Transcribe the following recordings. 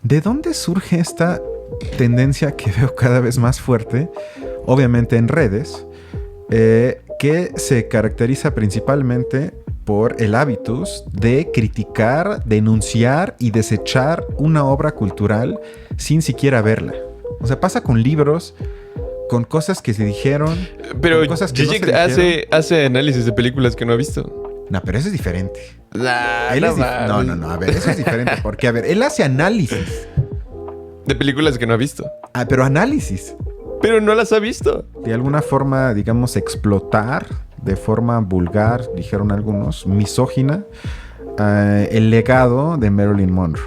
¿De dónde surge esta tendencia que veo cada vez más fuerte, obviamente en redes, que se caracteriza principalmente por el hábitus de criticar, denunciar y desechar una obra cultural sin siquiera verla? O sea, pasa con libros, con cosas que se dijeron, Pero con cosas que no se Zizek dijeron. hace análisis de películas que no ha visto. No, pero eso es diferente. Nah, Él no, es no, a ver, eso es diferente. Porque, a ver, él hace análisis. de películas que no ha visto. Ah, pero análisis. Pero no las ha visto. De alguna forma, digamos, explotar de forma vulgar, dijeron algunos, misógina, el legado de Marilyn Monroe.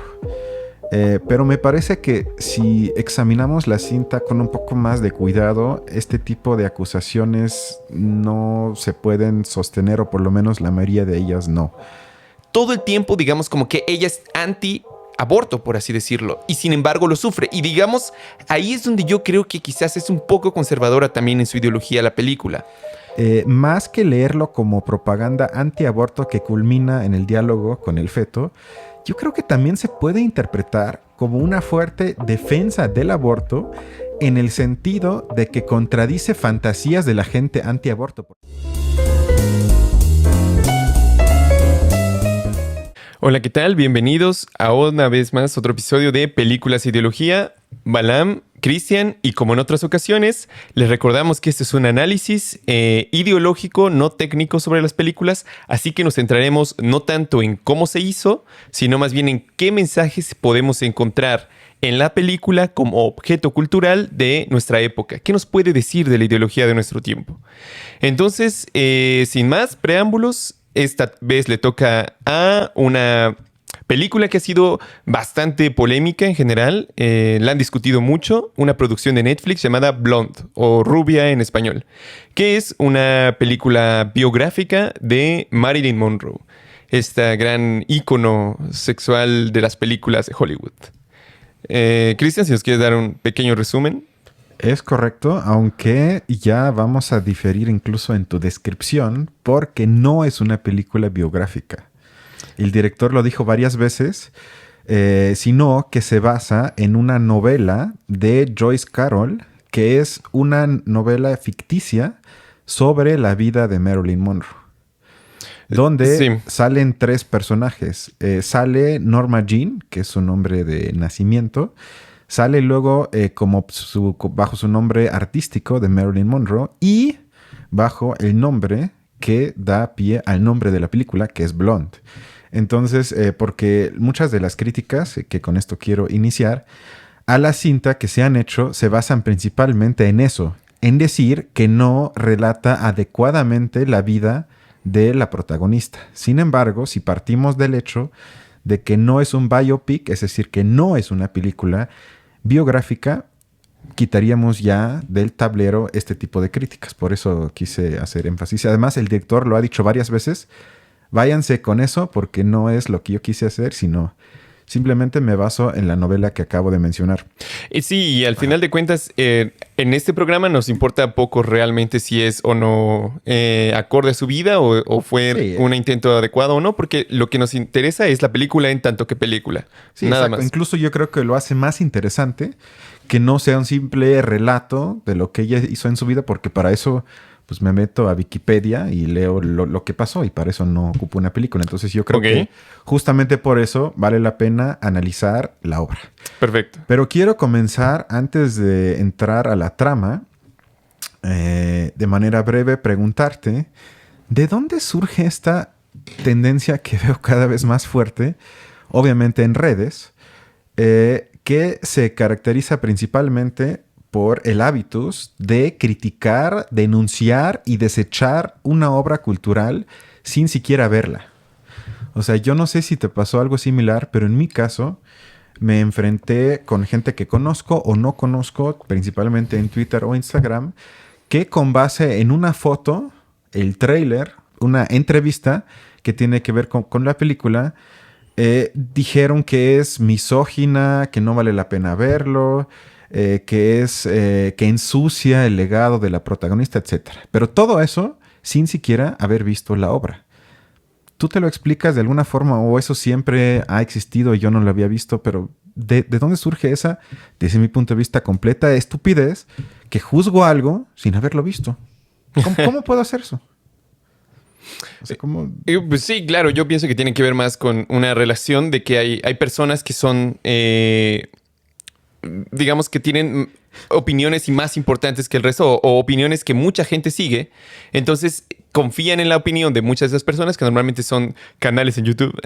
Pero me parece que si examinamos la cinta con un poco más de cuidado, este tipo de acusaciones no se pueden sostener, o por lo menos la mayoría de ellas no. Todo el tiempo, digamos, como que ella es anti-aborto, por así decirlo, y sin embargo lo sufre. Y digamos, ahí es donde yo creo que quizás es un poco conservadora también en su ideología la película. Más que leerlo como propaganda antiaborto que culmina en el diálogo con el feto, yo creo que también se puede interpretar como una fuerte defensa del aborto, en el sentido de que contradice fantasías de la gente antiaborto. Hola, ¿qué tal? Bienvenidos a una vez más otro episodio de Películas e Ideología. Balam, Cristian, y como en otras ocasiones, les recordamos que este es un análisis ideológico, no técnico sobre las películas, así que nos centraremos no tanto en cómo se hizo, sino más bien en qué mensajes podemos encontrar en la película como objeto cultural de nuestra época. ¿Qué nos puede decir de la ideología de nuestro tiempo? Entonces, sin más preámbulos, esta vez le toca a una película que ha sido bastante polémica en general. La han discutido mucho. Una producción de Netflix llamada Blonde, o Rubia en español, que es una película biográfica de Marilyn Monroe, esta gran ícono sexual de las películas de Hollywood. Cristian, si nos quieres dar un pequeño resumen. Es correcto, aunque ya vamos a diferir incluso en tu descripción, porque no es una película biográfica. El director lo dijo varias veces, sino que se basa en una novela de Joyce Carol, que es una novela ficticia sobre la vida de Marilyn Monroe, donde salen tres personajes. Sale Norma Jean, que es su nombre de nacimiento. Sale luego bajo su nombre artístico de Marilyn Monroe y bajo el nombre que da pie al nombre de la película, que es Blonde. Entonces, porque muchas de las críticas, que con esto quiero iniciar, a la cinta que se han hecho se basan principalmente en eso, en decir que no relata adecuadamente la vida de la protagonista. Sin embargo, si partimos del hecho de que no es un biopic, es decir, que no es una película biográfica, quitaríamos ya del tablero este tipo de críticas. Por eso quise hacer énfasis. Además, el director lo ha dicho varias veces. Váyanse con eso, porque no es lo que yo quise hacer, sino simplemente me baso en la novela que acabo de mencionar. Sí, y al final de cuentas, en este programa nos importa poco realmente si es o no acorde a su vida o fue un intento adecuado o no, porque lo que nos interesa es la película en tanto que película. Sí, nada exacto. más. Incluso yo creo que lo hace más interesante que no sea un simple relato de lo que ella hizo en su vida, porque para eso pues me meto a Wikipedia y leo lo que pasó, y para eso no ocupo una película. Entonces yo creo que justamente por eso vale la pena analizar la obra. Perfecto. Pero quiero comenzar, antes de entrar a la trama, de manera breve preguntarte, ¿de dónde surge esta tendencia que veo cada vez más fuerte, obviamente en redes, que se caracteriza principalmente por el hábitus de criticar, denunciar y desechar una obra cultural sin siquiera verla? O sea, yo no sé si te pasó algo similar, pero en mi caso me enfrenté con gente que conozco o no conozco, principalmente en Twitter o Instagram, que con base en una foto, el tráiler, una entrevista que tiene que ver con la película, dijeron que es misógina, que no vale la pena verlo, que ensucia el legado de la protagonista, etc. Pero todo eso sin siquiera haber visto la obra. ¿Tú te lo explicas de alguna forma, o eso siempre ha existido y yo no lo había visto, pero ¿De dónde surge esa, desde mi punto de vista, completa estupidez que juzgo algo sin haberlo visto? ¿Cómo puedo hacer eso? O sea, ¿cómo? Pues sí, claro, yo pienso que tiene que ver más con una relación de que hay personas que son, digamos que tienen opiniones y más importantes que el resto o opiniones que mucha gente sigue. Entonces confían en la opinión de muchas de esas personas que normalmente son canales en YouTube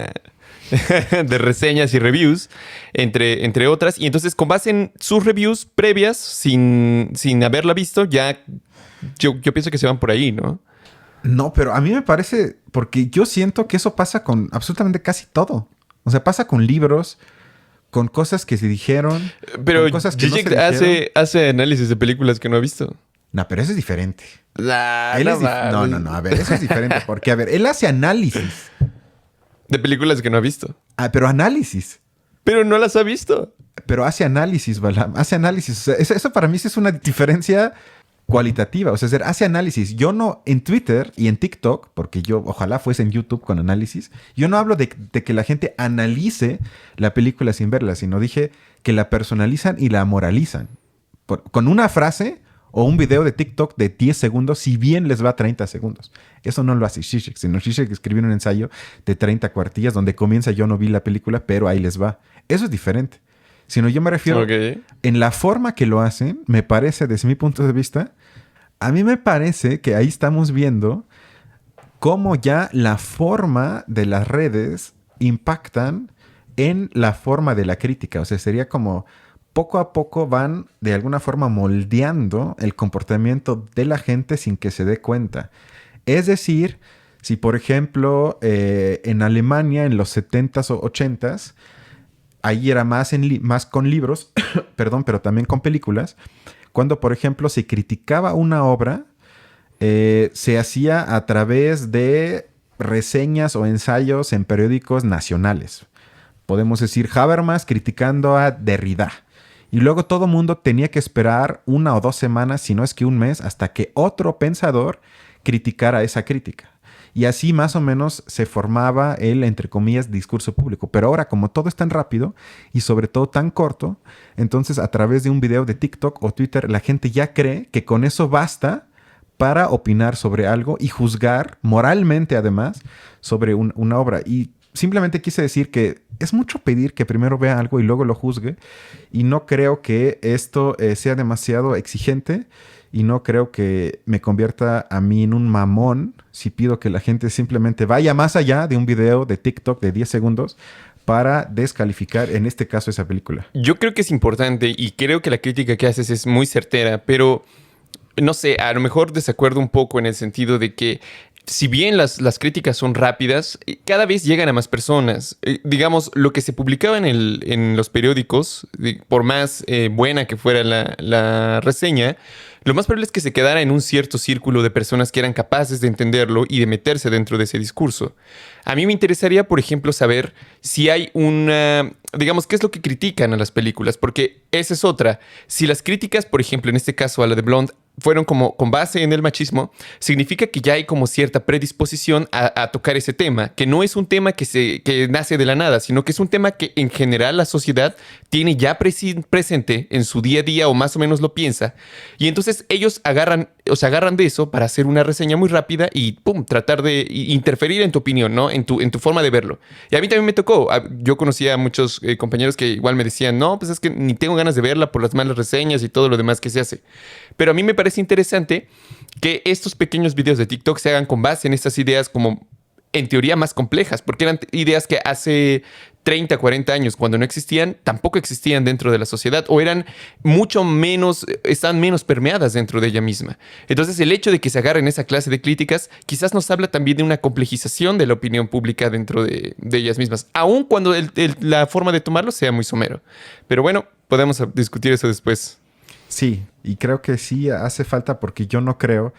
de reseñas y reviews, entre otras. Y entonces con base en sus reviews previas, sin haberla visto, ya yo pienso que se van por ahí, ¿no? No, pero a mí me parece, porque yo siento que eso pasa con absolutamente casi todo. O sea, pasa con libros, con cosas que se dijeron, pero con cosas que Zizek no se dijeron. hace análisis de películas que no ha visto. No, pero eso es diferente. No, No, a ver, eso es diferente. Porque, a ver, él hace análisis. De películas que no ha visto. Pero análisis. Pero no las ha visto. Pero hace análisis, Balam. Hace análisis. O sea, eso para mí sí es una diferencia cualitativa. O sea, hace análisis. Yo no, en Twitter y en TikTok, porque yo ojalá fuese en YouTube con análisis, yo no hablo de que la gente analice la película sin verla, sino dije que la personalizan y la moralizan. Con una frase o un video de TikTok de 10 segundos, si bien les va a 30 segundos. Eso no lo hace Zizek, sino Zizek escribió un ensayo de 30 cuartillas donde comienza yo no vi la película, pero ahí les va. Eso es diferente. Sino yo me refiero en la forma que lo hacen, me parece, desde mi punto de vista, a mí me parece que ahí estamos viendo cómo ya la forma de las redes impactan en la forma de la crítica. O sea, sería como poco a poco van de alguna forma moldeando el comportamiento de la gente sin que se dé cuenta. Es decir, si por ejemplo en Alemania en los 70s o 80s, ahí era más con libros, perdón, pero también con películas, cuando por ejemplo se criticaba una obra, se hacía a través de reseñas o ensayos en periódicos nacionales. Podemos decir Habermas criticando a Derrida. Y luego todo mundo tenía que esperar 1 o 2 semanas, si no es que un mes, hasta que otro pensador criticara esa crítica. Y así más o menos se formaba el, entre comillas, discurso público. Pero ahora, como todo es tan rápido y sobre todo tan corto, entonces a través de un video de TikTok o Twitter, la gente ya cree que con eso basta para opinar sobre algo y juzgar moralmente, además, sobre una obra. Y simplemente quise decir que es mucho pedir que primero vea algo y luego lo juzgue. Y no creo que esto sea demasiado exigente. Y no creo que me convierta a mí en un mamón si pido que la gente simplemente vaya más allá de un video de TikTok de 10 segundos para descalificar, en este caso, esa película. Yo creo que es importante y creo que la crítica que haces es muy certera, pero no sé, a lo mejor desacuerdo un poco en el sentido de que si bien las críticas son rápidas, cada vez llegan a más personas. Digamos, lo que se publicaba en los periódicos, por más buena que fuera la reseña, lo más probable es que se quedara en un cierto círculo de personas que eran capaces de entenderlo y de meterse dentro de ese discurso. A mí me interesaría, por ejemplo, saber si hay digamos, qué es lo que critican a las películas, porque esa es otra. Si las críticas, por ejemplo, en este caso a la de Blonde, fueron como con base en el machismo, significa que ya hay como cierta predisposición a tocar ese tema, que no es un tema que nace de la nada, sino que es un tema que en general la sociedad tiene ya presente en su día a día o más o menos lo piensa. Y entonces ellos agarran de eso para hacer una reseña muy rápida y pum, tratar de interferir en tu opinión, ¿no? En tu forma de verlo. Y a mí también me tocó. Yo conocía a muchos compañeros que igual me decían, no, pues es que ni tengo ganas de verla por las malas reseñas y todo lo demás que se hace. Pero a mí me parece interesante que estos pequeños videos de TikTok se hagan con base en estas ideas como en teoría más complejas, porque eran ideas que hace 30, 40 años, cuando no existían, tampoco existían dentro de la sociedad o eran mucho menos, están menos permeadas dentro de ella misma. Entonces el hecho de que se agarren esa clase de críticas quizás nos habla también de una complejización de la opinión pública dentro de ellas mismas, aun cuando la forma de tomarlo sea muy somero. Pero bueno, podemos discutir eso después. Sí, y creo que sí hace falta porque yo no creo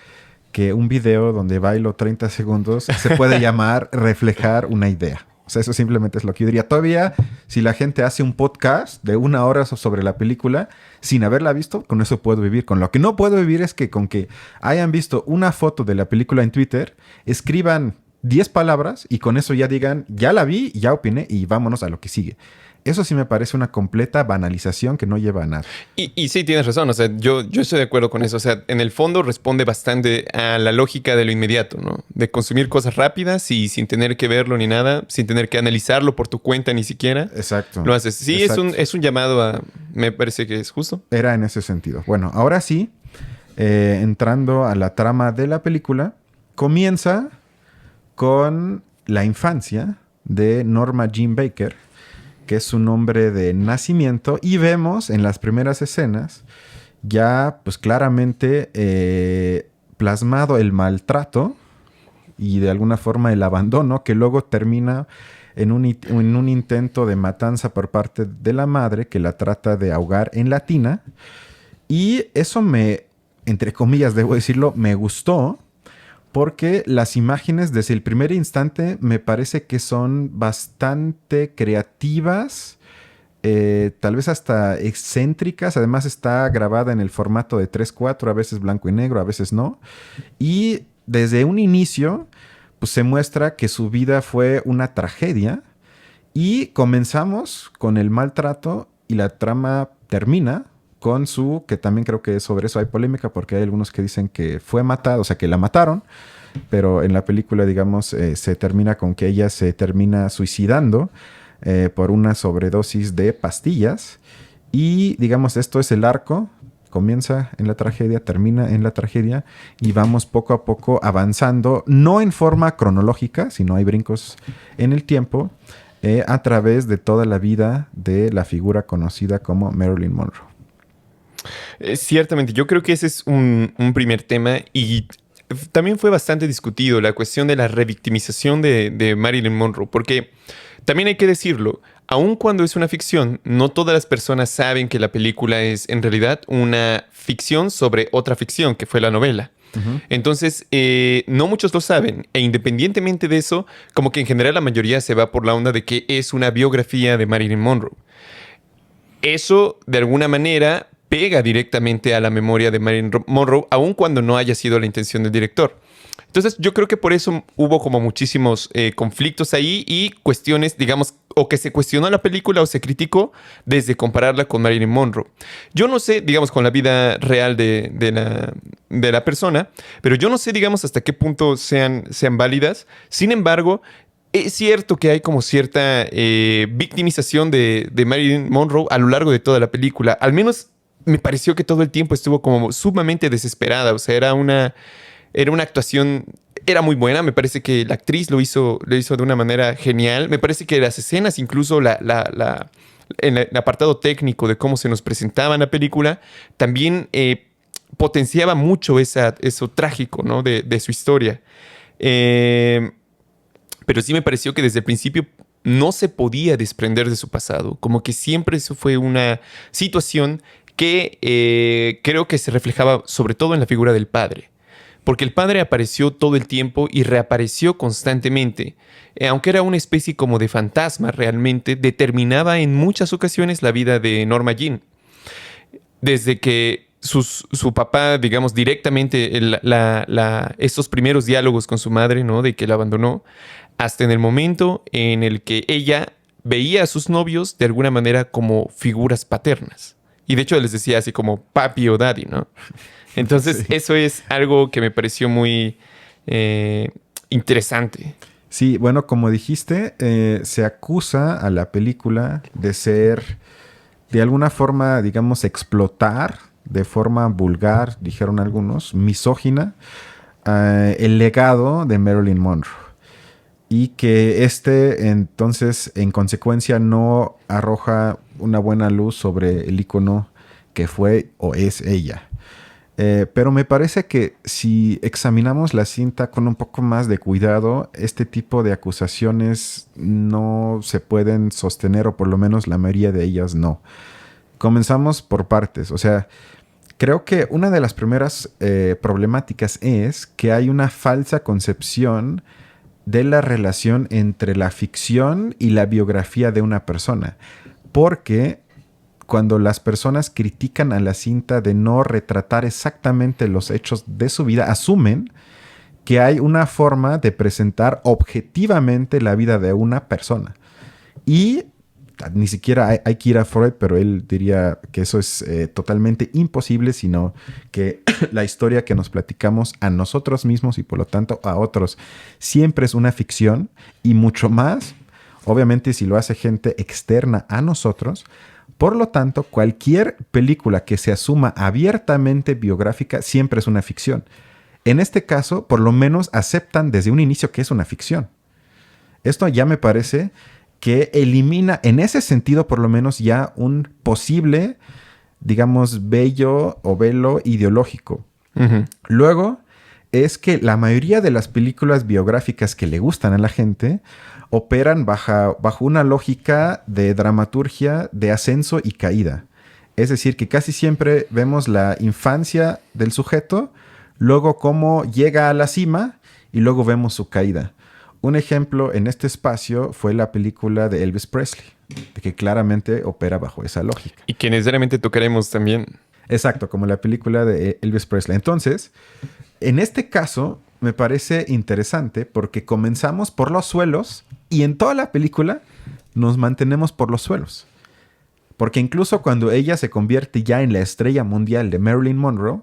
que un video donde bailo 30 segundos se puede llamar reflejar una idea. O sea, eso simplemente es lo que yo diría. Todavía, si la gente hace un podcast de 1 hora sobre la película sin haberla visto, con eso puedo vivir. Con lo que no puedo vivir es que con que hayan visto una foto de la película en Twitter, escriban 10 palabras y con eso ya digan, ya la vi, ya opiné y vámonos a lo que sigue. Eso sí me parece una completa banalización que no lleva a nada. Y sí, tienes razón. O sea, yo estoy de acuerdo con eso. O sea, en el fondo responde bastante a la lógica de lo inmediato, ¿no? De consumir cosas rápidas y sin tener que verlo ni nada, sin tener que analizarlo por tu cuenta ni siquiera. Exacto. Lo haces. Sí, Exacto. es un llamado a... Me parece que es justo. Era en ese sentido. Bueno, ahora sí, entrando a la trama de la película, comienza con la infancia de Norma Jean Baker, que es su nombre de nacimiento, y vemos en las primeras escenas ya pues claramente plasmado el maltrato y de alguna forma el abandono que luego termina en un intento de matanza por parte de la madre que la trata de ahogar en la tina. Y eso entre comillas, debo decirlo, me gustó porque las imágenes desde el primer instante me parece que son bastante creativas, tal vez hasta excéntricas. Además está grabada en el formato de 3:4, a veces blanco y negro, a veces no. Y desde un inicio, pues se muestra que su vida fue una tragedia y comenzamos con el maltrato y la trama termina con que también creo que sobre eso hay polémica porque hay algunos que dicen que fue matada, o sea, que la mataron, pero en la película, digamos, se termina con que ella se termina suicidando por una sobredosis de pastillas y, digamos, esto es el arco. Comienza en la tragedia, termina en la tragedia y vamos poco a poco avanzando, no en forma cronológica, sino hay brincos en el tiempo, a través de toda la vida de la figura conocida como Marilyn Monroe. Ciertamente, yo creo que ese es un primer tema y también fue bastante discutido la cuestión de la revictimización de Marilyn Monroe, porque también hay que decirlo, aun cuando es una ficción, no todas las personas saben que la película es en realidad una ficción sobre otra ficción, que fue la novela. Uh-huh. Entonces, no muchos lo saben, e independientemente de eso, como que en general la mayoría se va por la onda de que es una biografía de Marilyn Monroe. Eso, de alguna manera, pega directamente a la memoria de Marilyn Monroe, aun cuando no haya sido la intención del director. Entonces, yo creo que por eso hubo como muchísimos conflictos ahí y cuestiones, digamos, o que se cuestionó la película o se criticó desde compararla con Marilyn Monroe. Yo no sé, digamos, con la vida real de la persona, pero yo no sé, digamos, hasta qué punto sean válidas. Sin embargo, es cierto que hay como cierta victimización de Marilyn Monroe a lo largo de toda la película. Al menos me pareció que todo el tiempo estuvo como sumamente desesperada. O sea, era una actuación, era muy buena. Me parece que la actriz lo hizo de una manera genial. Me parece que las escenas, incluso en el apartado técnico de cómo se nos presentaba en la película, también potenciaba mucho eso trágico, ¿no? de su historia. Pero sí me pareció que desde el principio no se podía desprender de su pasado. Como que siempre eso fue una situación que creo que se reflejaba sobre todo en la figura del padre. Porque el padre apareció todo el tiempo y reapareció constantemente. Aunque era una especie como de fantasma realmente, determinaba en muchas ocasiones la vida de Norma Jean. Desde que su papá, digamos, directamente estos primeros diálogos con su madre, ¿no? De que la abandonó, hasta en el momento en el que ella veía a sus novios de alguna manera como figuras paternas. Y de hecho les decía así como papi o daddy, ¿no? Entonces sí. Eso es algo que me pareció muy interesante. Sí, bueno, como dijiste, se acusa a la película de ser, de alguna forma, digamos, explotar de forma vulgar, dijeron algunos, misógina, el legado de Marilyn Monroe. Y que entonces, en consecuencia, no arroja una buena luz sobre el ícono que fue o es ella. Pero me parece que si examinamos la cinta con un poco más de cuidado, este tipo de acusaciones no se pueden sostener, o por lo menos la mayoría de ellas no. Comenzamos por partes. O sea, creo que una de las primeras problemáticas es que hay una falsa concepción de la relación entre la ficción y la biografía de una persona. Porque cuando las personas critican a la cinta de no retratar exactamente los hechos de su vida, asumen que hay una forma de presentar objetivamente la vida de una persona. Y ni siquiera hay que ir a Freud, pero él diría que eso es totalmente imposible, sino que la historia que nos platicamos a nosotros mismos y por lo tanto a otros siempre es una ficción y mucho más, obviamente, si lo hace gente externa a nosotros. Por lo tanto, cualquier película que se asuma abiertamente biográfica siempre es una ficción. En este caso, por lo menos aceptan desde un inicio que es una ficción. Esto ya me parece que elimina, en ese sentido, por lo menos ya un posible, digamos, vello o velo ideológico. Ujú. Luego, es que la mayoría de las películas biográficas que le gustan a la gente operan bajo una lógica de dramaturgia de ascenso y caída. Es decir, que casi siempre vemos la infancia del sujeto, luego cómo llega a la cima y luego vemos su caída. Un ejemplo en este espacio fue la película de Elvis Presley, de que claramente opera bajo esa lógica. Y que necesariamente tocaremos también. Exacto, como la película de Elvis Presley. Entonces, en este caso, me parece interesante porque comenzamos por los suelos y en toda la película nos mantenemos por los suelos. Porque incluso cuando ella se convierte ya en la estrella mundial de Marilyn Monroe,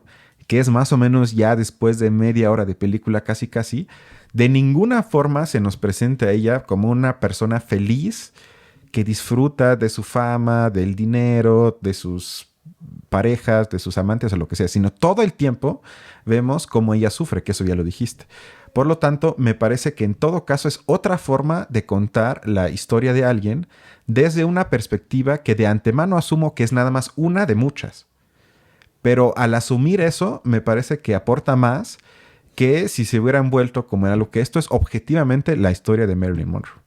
que es más o menos ya después de media hora de película casi, de ninguna forma se nos presenta a ella como una persona feliz que disfruta de su fama, del dinero, de sus parejas, de sus amantes o lo que sea, sino todo el tiempo vemos cómo ella sufre, que eso ya lo dijiste. Por lo tanto, me parece que en todo caso es otra forma de contar la historia de alguien desde una perspectiva que de antemano asumo que es nada más una de muchas. Pero al asumir eso, me parece que aporta más que si se hubiera envuelto como en algo que esto es objetivamente la historia de Marilyn Monroe.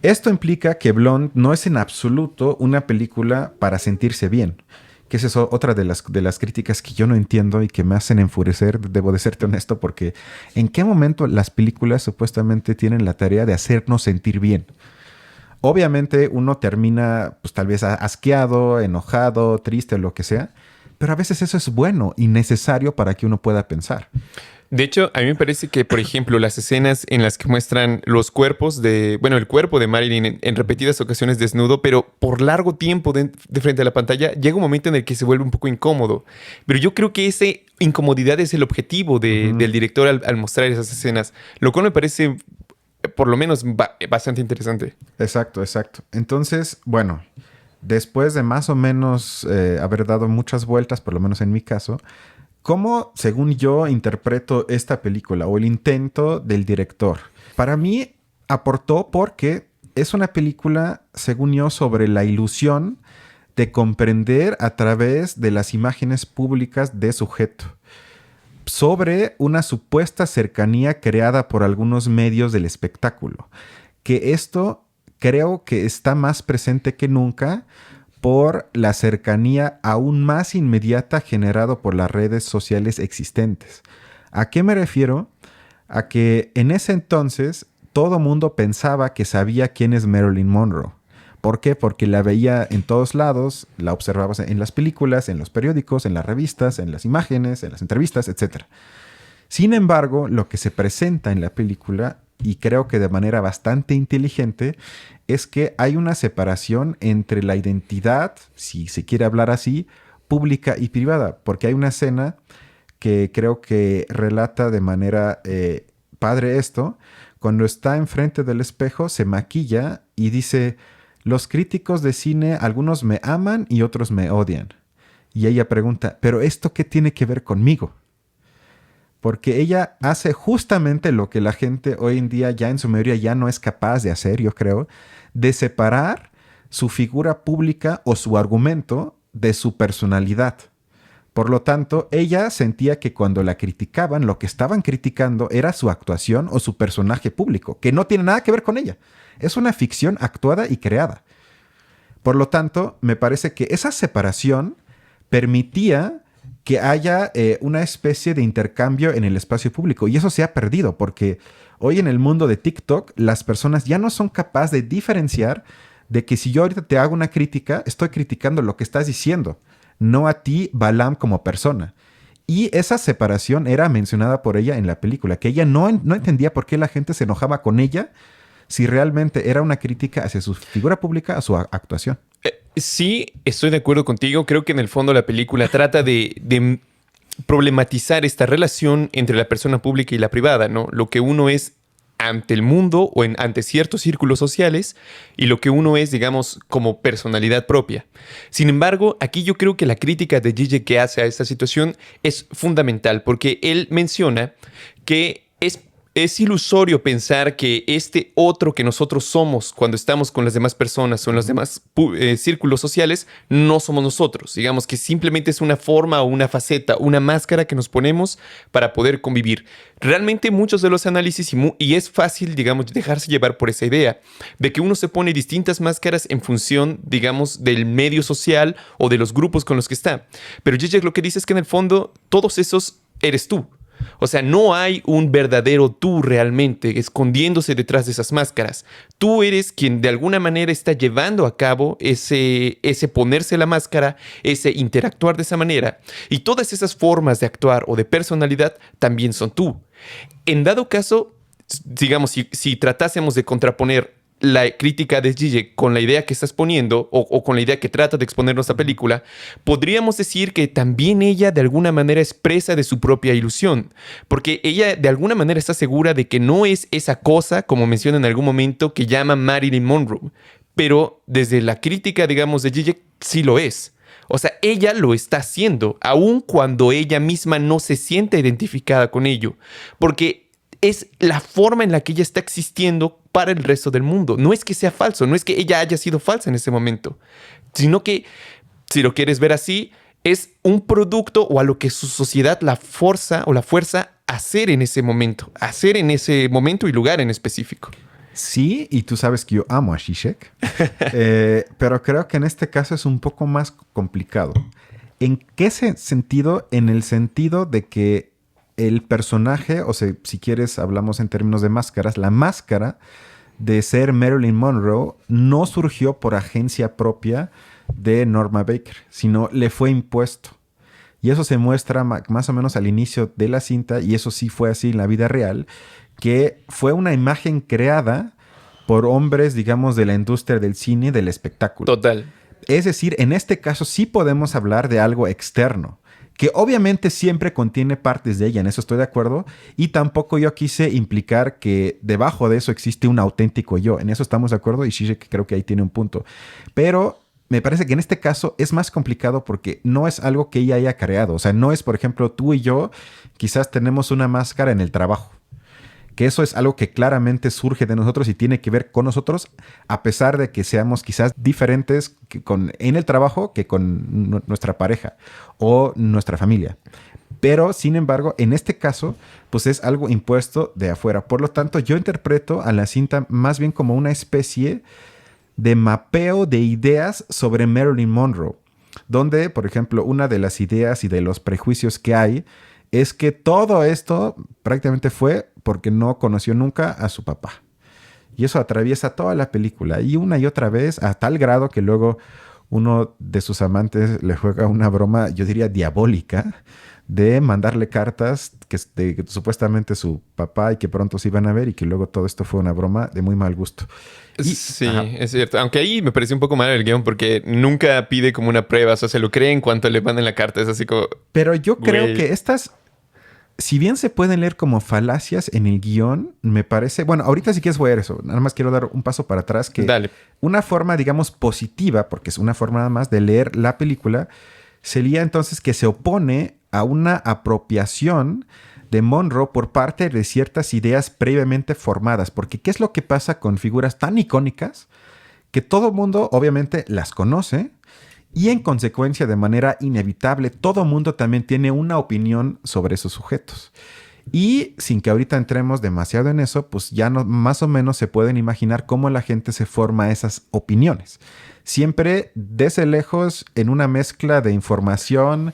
Esto implica que Blonde no es en absoluto una película para sentirse bien, que esa es otra de las críticas que yo no entiendo y que me hacen enfurecer, debo de serte honesto, porque ¿en qué momento las películas supuestamente tienen la tarea de hacernos sentir bien? Obviamente uno termina pues tal vez asqueado, enojado, triste o lo que sea, pero a veces eso es bueno y necesario para que uno pueda pensar. De hecho, a mí me parece que, por ejemplo, las escenas en las que muestran los cuerpos el cuerpo de Marilyn en repetidas ocasiones desnudo, pero por largo tiempo de frente a la pantalla, llega un momento en el que se vuelve un poco incómodo. Pero yo creo que esa incomodidad es el objetivo del director al mostrar esas escenas, lo cual me parece, por lo menos, bastante interesante. Exacto. Entonces, bueno, después de más o menos haber dado muchas vueltas, por lo menos en mi caso, ¿cómo, según yo, interpreto esta película o el intento del director? Para mí, aportó porque es una película, según yo, sobre la ilusión de comprender a través de las imágenes públicas de sujeto, sobre una supuesta cercanía creada por algunos medios del espectáculo. Que esto creo que está más presente que nunca por la cercanía aún más inmediata generado por las redes sociales existentes. ¿A qué me refiero? A que en ese entonces todo mundo pensaba que sabía quién es Marilyn Monroe. ¿Por qué? Porque la veía en todos lados, la observabas en las películas, en los periódicos, en las revistas, en las imágenes, en las entrevistas, etc. Sin embargo, lo que se presenta en la película, y creo que de manera bastante inteligente, es que hay una separación entre la identidad, si se quiere hablar así, pública y privada, porque hay una escena que creo que relata de manera padre esto, cuando está enfrente del espejo, se maquilla y dice: los críticos de cine, algunos me aman y otros me odian. Y ella pregunta: ¿pero esto qué tiene que ver conmigo? Porque ella hace justamente lo que la gente hoy en día ya en su mayoría ya no es capaz de hacer, yo creo, de separar su figura pública o su argumento de su personalidad. Por lo tanto, ella sentía que cuando la criticaban, lo que estaban criticando era su actuación o su personaje público, que no tiene nada que ver con ella. Es una ficción actuada y creada. Por lo tanto, me parece que esa separación permitía que haya una especie de intercambio en el espacio público. Y eso se ha perdido porque hoy en el mundo de TikTok las personas ya no son capaces de diferenciar de que si yo ahorita te hago una crítica, estoy criticando lo que estás diciendo, no a ti, Balaam, como persona. Y esa separación era mencionada por ella en la película, que ella no entendía por qué la gente se enojaba con ella si realmente era una crítica hacia su figura pública, a su actuación. Sí, estoy de acuerdo contigo. Creo que en el fondo la película trata de problematizar esta relación entre la persona pública y la privada, ¿no? Lo que uno es ante el mundo o ante ciertos círculos sociales y lo que uno es, digamos, como personalidad propia. Sin embargo, aquí yo creo que la crítica de Zizek que hace a esta situación es fundamental porque él menciona que es ilusorio pensar que este otro que nosotros somos cuando estamos con las demás personas o en los demás círculos sociales no somos nosotros. Digamos que simplemente es una forma o una faceta, una máscara que nos ponemos para poder convivir. Realmente muchos de los análisis y es fácil, digamos, dejarse llevar por esa idea de que uno se pone distintas máscaras en función, digamos, del medio social o de los grupos con los que está. Pero Zizek lo que dice es que en el fondo todos esos eres tú. O sea, no hay un verdadero tú realmente escondiéndose detrás de esas máscaras. Tú eres quien de alguna manera está llevando a cabo ese ponerse la máscara, ese interactuar de esa manera. Y todas esas formas de actuar o de personalidad también son tú. En dado caso, digamos, si tratásemos de contraponer la crítica de Zizek con la idea que estás poniendo o con la idea que trata de exponernos la película, podríamos decir que también ella de alguna manera es presa de su propia ilusión, porque ella de alguna manera está segura de que no es esa cosa, como menciona en algún momento, que llama Marilyn Monroe, pero desde la crítica, digamos, de Zizek sí lo es. O sea, ella lo está haciendo, aun cuando ella misma no se siente identificada con ello, porque es la forma en la que ella está existiendo para el resto del mundo. No es que sea falso, no es que ella haya sido falsa en ese momento, sino que, si lo quieres ver así, es un producto o a lo que su sociedad la fuerza a hacer en ese momento y lugar en específico. Sí, y tú sabes que yo amo a Zizek, pero creo que en este caso es un poco más complicado. ¿En qué sentido? En el sentido de que el personaje, o sea, si quieres hablamos en términos de máscaras, la máscara de ser Marilyn Monroe no surgió por agencia propia de Norma Baker, sino le fue impuesto. Y eso se muestra más o menos al inicio de la cinta, y eso sí fue así en la vida real, que fue una imagen creada por hombres, digamos, de la industria del cine, del espectáculo. Total. Es decir, en este caso sí podemos hablar de algo externo, que obviamente siempre contiene partes de ella, en eso estoy de acuerdo, y tampoco yo quise implicar que debajo de eso existe un auténtico yo, en eso estamos de acuerdo, y Zizek creo que ahí tiene un punto. Pero me parece que en este caso es más complicado porque no es algo que ella haya creado, o sea, no es, por ejemplo, tú y yo quizás tenemos una máscara en el trabajo, que eso es algo que claramente surge de nosotros y tiene que ver con nosotros, a pesar de que seamos quizás diferentes en el trabajo que con nuestra pareja o nuestra familia. Pero, sin embargo, en este caso, pues es algo impuesto de afuera. Por lo tanto, yo interpreto a la cinta más bien como una especie de mapeo de ideas sobre Marilyn Monroe, donde, por ejemplo, una de las ideas y de los prejuicios que hay es que todo esto prácticamente fue porque no conoció nunca a su papá. Y eso atraviesa toda la película. Y una y otra vez, a tal grado que luego uno de sus amantes le juega una broma, yo diría diabólica, de mandarle cartas que supuestamente su papá y que pronto se iban a ver y que luego todo esto fue una broma de muy mal gusto. Sí, es cierto. Aunque ahí me pareció un poco mal el guión porque nunca pide como una prueba. O sea, se lo cree en cuanto le mandan la carta. Es así como... Pero yo creo que estas, si bien se pueden leer como falacias en el guión, me parece... Bueno, ahorita si quieres voy a ver eso. Nada más quiero dar un paso para atrás. Que Dale. Una forma, digamos, positiva, porque es una forma nada más de leer la película, sería entonces que se opone a una apropiación de Monroe por parte de ciertas ideas previamente formadas. Porque ¿qué es lo que pasa con figuras tan icónicas que todo el mundo obviamente las conoce? Y en consecuencia, de manera inevitable, todo mundo también tiene una opinión sobre esos sujetos. Y sin que ahorita entremos demasiado en eso, pues ya no, más o menos se pueden imaginar cómo la gente se forma esas opiniones. Siempre desde lejos en una mezcla de información,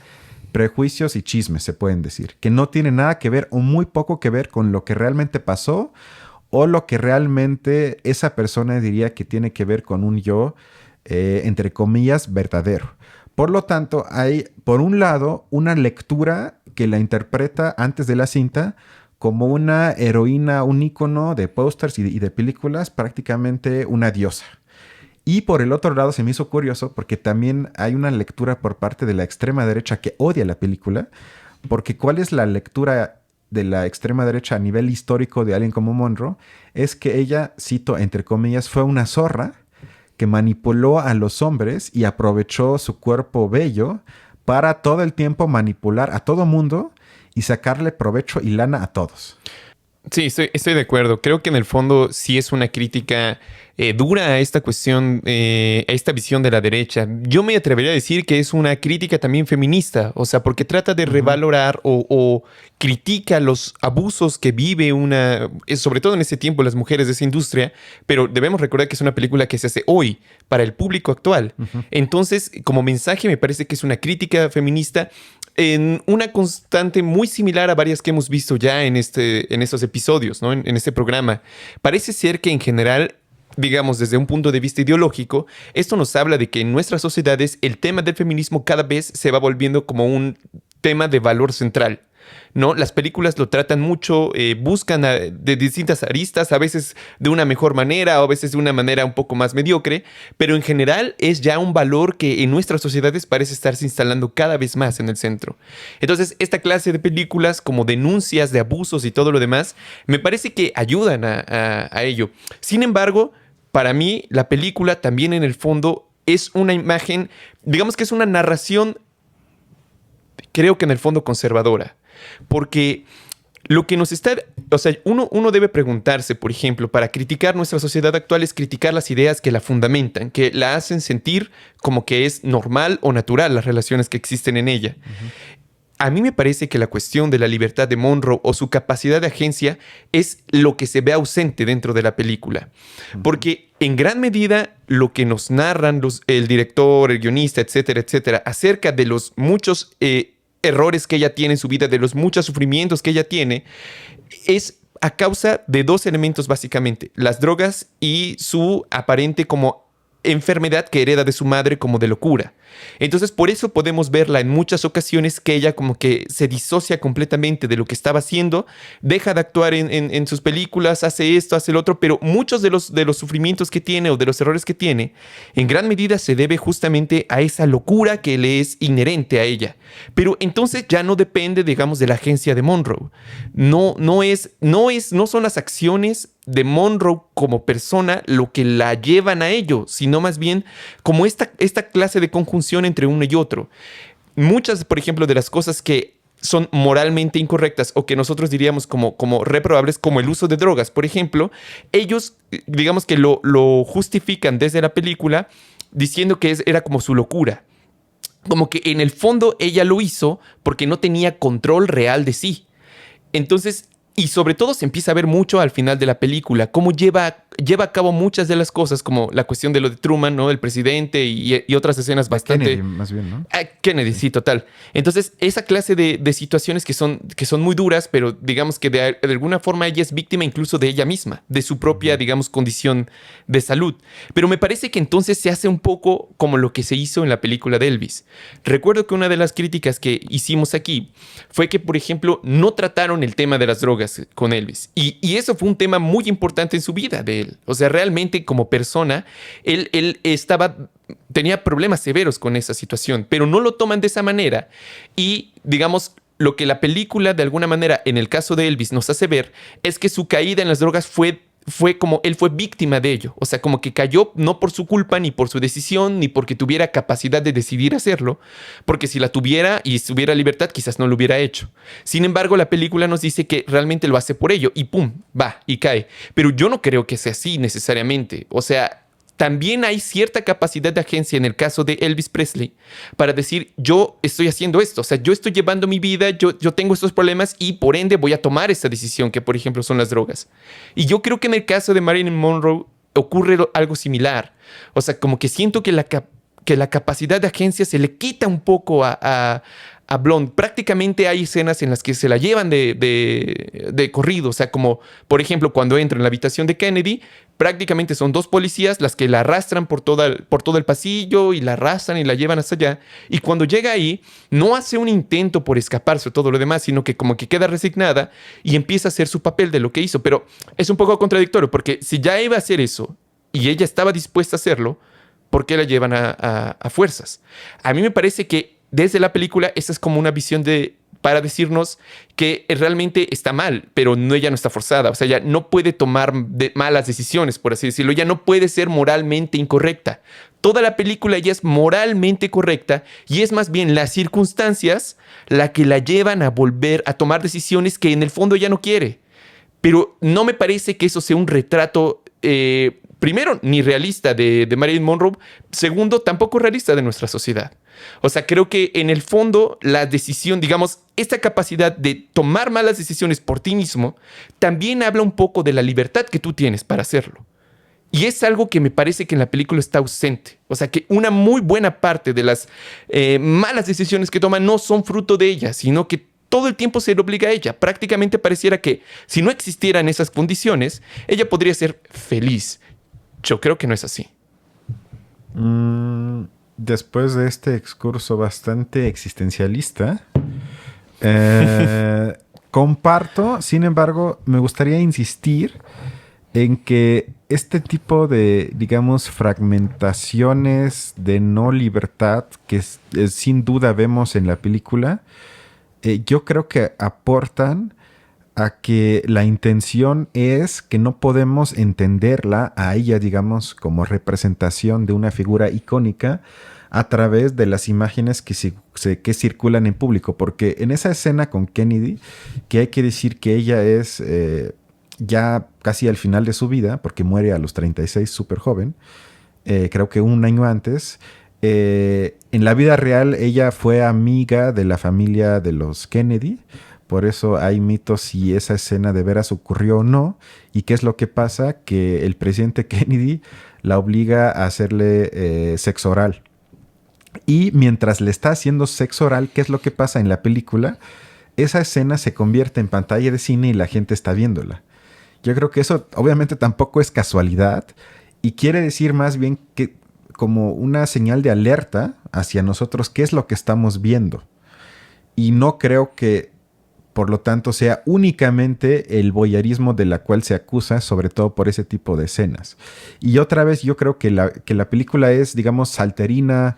prejuicios y chismes, se pueden decir, que no tiene nada que ver o muy poco que ver con lo que realmente pasó o lo que realmente esa persona diría que tiene que ver con un yo, entre comillas, verdadero. Por lo tanto, hay, por un lado, una lectura que la interpreta antes de la cinta como una heroína, un ícono de pósters y de películas, prácticamente una diosa. Y por el otro lado se me hizo curioso porque también hay una lectura por parte de la extrema derecha que odia la película, porque ¿cuál es la lectura de la extrema derecha a nivel histórico de alguien como Monroe? Es que ella, cito entre comillas, fue una zorra que manipuló a los hombres y aprovechó su cuerpo bello para todo el tiempo manipular a todo mundo y sacarle provecho y lana a todos. Sí, estoy de acuerdo. Creo que en el fondo sí es una crítica dura a esta cuestión, a esta visión de la derecha. Yo me atrevería a decir que es una crítica también feminista, o sea, porque trata de revalorar o critica los abusos que vive sobre todo en ese tiempo, las mujeres de esa industria, pero debemos recordar que es una película que se hace hoy para el público actual. Entonces, como mensaje me parece que es una crítica feminista en una constante muy similar a varias que hemos visto ya en estos episodios, ¿no? En este programa. Parece ser que en general, digamos, desde un punto de vista ideológico, esto nos habla de que en nuestras sociedades el tema del feminismo cada vez se va volviendo como un tema de valor central, ¿no? Las películas lo tratan mucho, buscan de distintas aristas, a veces de una mejor manera o a veces de una manera un poco más mediocre, pero en general es ya un valor que en nuestras sociedades parece estarse instalando cada vez más en el centro. Entonces, esta clase de películas como denuncias de abusos y todo lo demás, me parece que ayudan a ello. Sin embargo, para mí, la película también en el fondo es una imagen, digamos que es una narración, creo que en el fondo conservadora. Porque lo que nos está... O sea, uno debe preguntarse, por ejemplo, para criticar nuestra sociedad actual es criticar las ideas que la fundamentan, que la hacen sentir como que es normal o natural las relaciones que existen en ella. A mí me parece que la cuestión de la libertad de Monroe o su capacidad de agencia es lo que se ve ausente dentro de la película. Porque en gran medida lo que nos narran el director, el guionista, etcétera, etcétera, acerca de los muchos errores que ella tiene en su vida, de los muchos sufrimientos que ella tiene, es a causa de dos elementos básicamente: las drogas y su aparente como enfermedad que hereda de su madre como de locura. Entonces, por eso podemos verla en muchas ocasiones que ella como que se disocia completamente de lo que estaba haciendo, deja de actuar en sus películas, hace esto, hace el otro, pero muchos de los sufrimientos que tiene o de los errores que tiene, en gran medida se debe justamente a esa locura que le es inherente a ella. Pero entonces ya no depende, digamos, de la agencia de Monroe. No son las acciones de Monroe como persona lo que la llevan a ello, sino más bien como esta clase de conjunción entre uno y otro. Muchas, por ejemplo, de las cosas que son moralmente incorrectas o que nosotros diríamos como reprobables, como el uso de drogas, por ejemplo, ellos, digamos que lo justifican desde la película diciendo que era como su locura. Como que en el fondo ella lo hizo porque no tenía control real de sí. Entonces, y sobre todo se empieza a ver mucho al final de la película, cómo lleva a cabo muchas de las cosas, como la cuestión de lo de Truman, ¿no? El presidente y otras escenas bastante... Kennedy, más bien, ¿no? Kennedy, sí, total. Entonces, esa clase de situaciones que son muy duras, pero digamos que de alguna forma ella es víctima incluso de ella misma, de su propia, digamos, condición de salud. Pero me parece que entonces se hace un poco como lo que se hizo en la película de Elvis. Recuerdo que una de las críticas que hicimos aquí fue que, por ejemplo, no trataron el tema de las drogas con Elvis. Y eso fue un tema muy importante en su vida de él. O sea, realmente como persona, él tenía problemas severos con esa situación, pero no lo toman de esa manera. Y, digamos, lo que la película, de alguna manera, en el caso de Elvis, nos hace ver es que su caída en las drogas fue como él fue víctima de ello. O sea, como que cayó no por su culpa, ni por su decisión, ni porque tuviera capacidad de decidir hacerlo, porque si la tuviera y tuviera libertad, quizás no lo hubiera hecho. Sin embargo, la película nos dice que realmente lo hace por ello y pum, va y cae. Pero yo no creo que sea así necesariamente. O sea, también hay cierta capacidad de agencia en el caso de Elvis Presley para decir, yo estoy haciendo esto, o sea, yo estoy llevando mi vida, yo tengo estos problemas y por ende voy a tomar esta decisión que, por ejemplo, son las drogas. Y yo creo que en el caso de Marilyn Monroe ocurre algo similar. O sea, como que siento que la capacidad de agencia se le quita un poco a a Blonde. Prácticamente hay escenas en las que se la llevan de corrido. O sea, como por ejemplo cuando entra en la habitación de Kennedy, prácticamente son dos policías las que la arrastran por todo el pasillo y la arrastran y la llevan hasta allá. Y cuando llega ahí, no hace un intento por escaparse o todo lo demás, sino que como que queda resignada y empieza a hacer su papel de lo que hizo. Pero es un poco contradictorio porque si ya iba a hacer eso y ella estaba dispuesta a hacerlo, ¿por qué la llevan a fuerzas? A mí me parece que desde la película esa es como una visión para decirnos que realmente está mal, pero ella no está forzada. O sea, ella no puede tomar malas decisiones, por así decirlo. Ella no puede ser moralmente incorrecta. Toda la película ella es moralmente correcta y es más bien las circunstancias la que la llevan a volver a tomar decisiones que en el fondo ella no quiere. Pero no me parece que eso sea un retrato, primero, ni realista de Marilyn Monroe. Segundo, tampoco realista de nuestra sociedad. O sea, creo que en el fondo la decisión, digamos, esta capacidad de tomar malas decisiones por ti mismo, también habla un poco de la libertad que tú tienes para hacerlo. Y es algo que me parece que en la película está ausente. O sea, que una muy buena parte de las malas decisiones que toma no son fruto de ella, sino que todo el tiempo se le obliga a ella. Prácticamente pareciera que si no existieran esas condiciones, ella podría ser feliz. Yo creo que no es así. Después de este excurso bastante existencialista, comparto, sin embargo, me gustaría insistir en que este tipo de, digamos, fragmentaciones de no libertad que sin duda vemos en la película, yo creo que aportan a que la intención es que no podemos entenderla a ella, digamos, como representación de una figura icónica a través de las imágenes que circulan en público. Porque en esa escena con Kennedy, que hay que decir que ella es ya casi al final de su vida, porque muere a los 36 súper joven, creo que un año antes. En la vida real ella fue amiga de la familia de los Kennedy. Por eso hay mitos si esa escena de veras ocurrió o no. ¿Y qué es lo que pasa? Que el presidente Kennedy la obliga a hacerle sexo oral. Y mientras le está haciendo sexo oral, ¿qué es lo que pasa en la película? Esa escena se convierte en pantalla de cine y la gente está viéndola. Yo creo que eso obviamente tampoco es casualidad y quiere decir más bien que como una señal de alerta hacia nosotros qué es lo que estamos viendo. Y no creo que por lo tanto sea únicamente el voyeurismo de la cual se acusa, sobre todo por ese tipo de escenas. Y otra vez yo creo que la película es, digamos, salterina,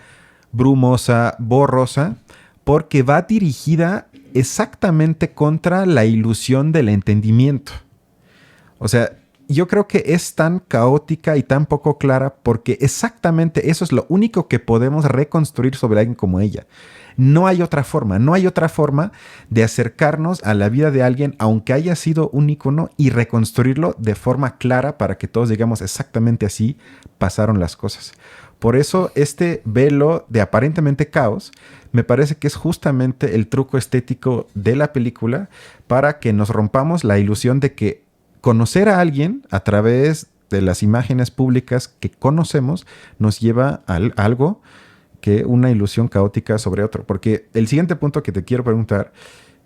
brumosa, borrosa, porque va dirigida exactamente contra la ilusión del entendimiento. O sea, yo creo que es tan caótica y tan poco clara porque exactamente eso es lo único que podemos reconstruir sobre alguien como ella. No hay otra forma de acercarnos a la vida de alguien, aunque haya sido un ícono, y reconstruirlo de forma clara para que todos digamos exactamente así pasaron las cosas. Por eso este velo de aparentemente caos me parece que es justamente el truco estético de la película para que nos rompamos la ilusión de que conocer a alguien a través de las imágenes públicas que conocemos nos lleva a algo que una ilusión caótica sobre otro. Porque el siguiente punto que te quiero preguntar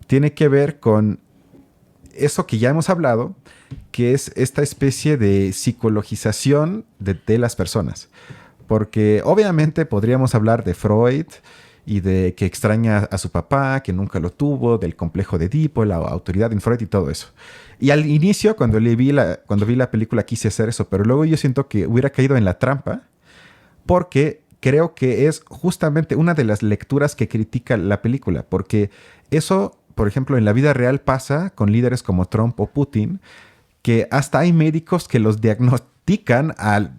tiene que ver con eso que ya hemos hablado, que es esta especie de psicologización de las personas. Porque obviamente podríamos hablar de Freud y de que extraña a su papá, que nunca lo tuvo, del complejo de Edipo, la autoridad en Freud y todo eso. Y al inicio, cuando vi la película, quise hacer eso, pero luego yo siento que hubiera caído en la trampa porque creo que es justamente una de las lecturas que critica la película, porque eso, por ejemplo, en la vida real pasa con líderes como Trump o Putin, que hasta hay médicos que los diagnostican a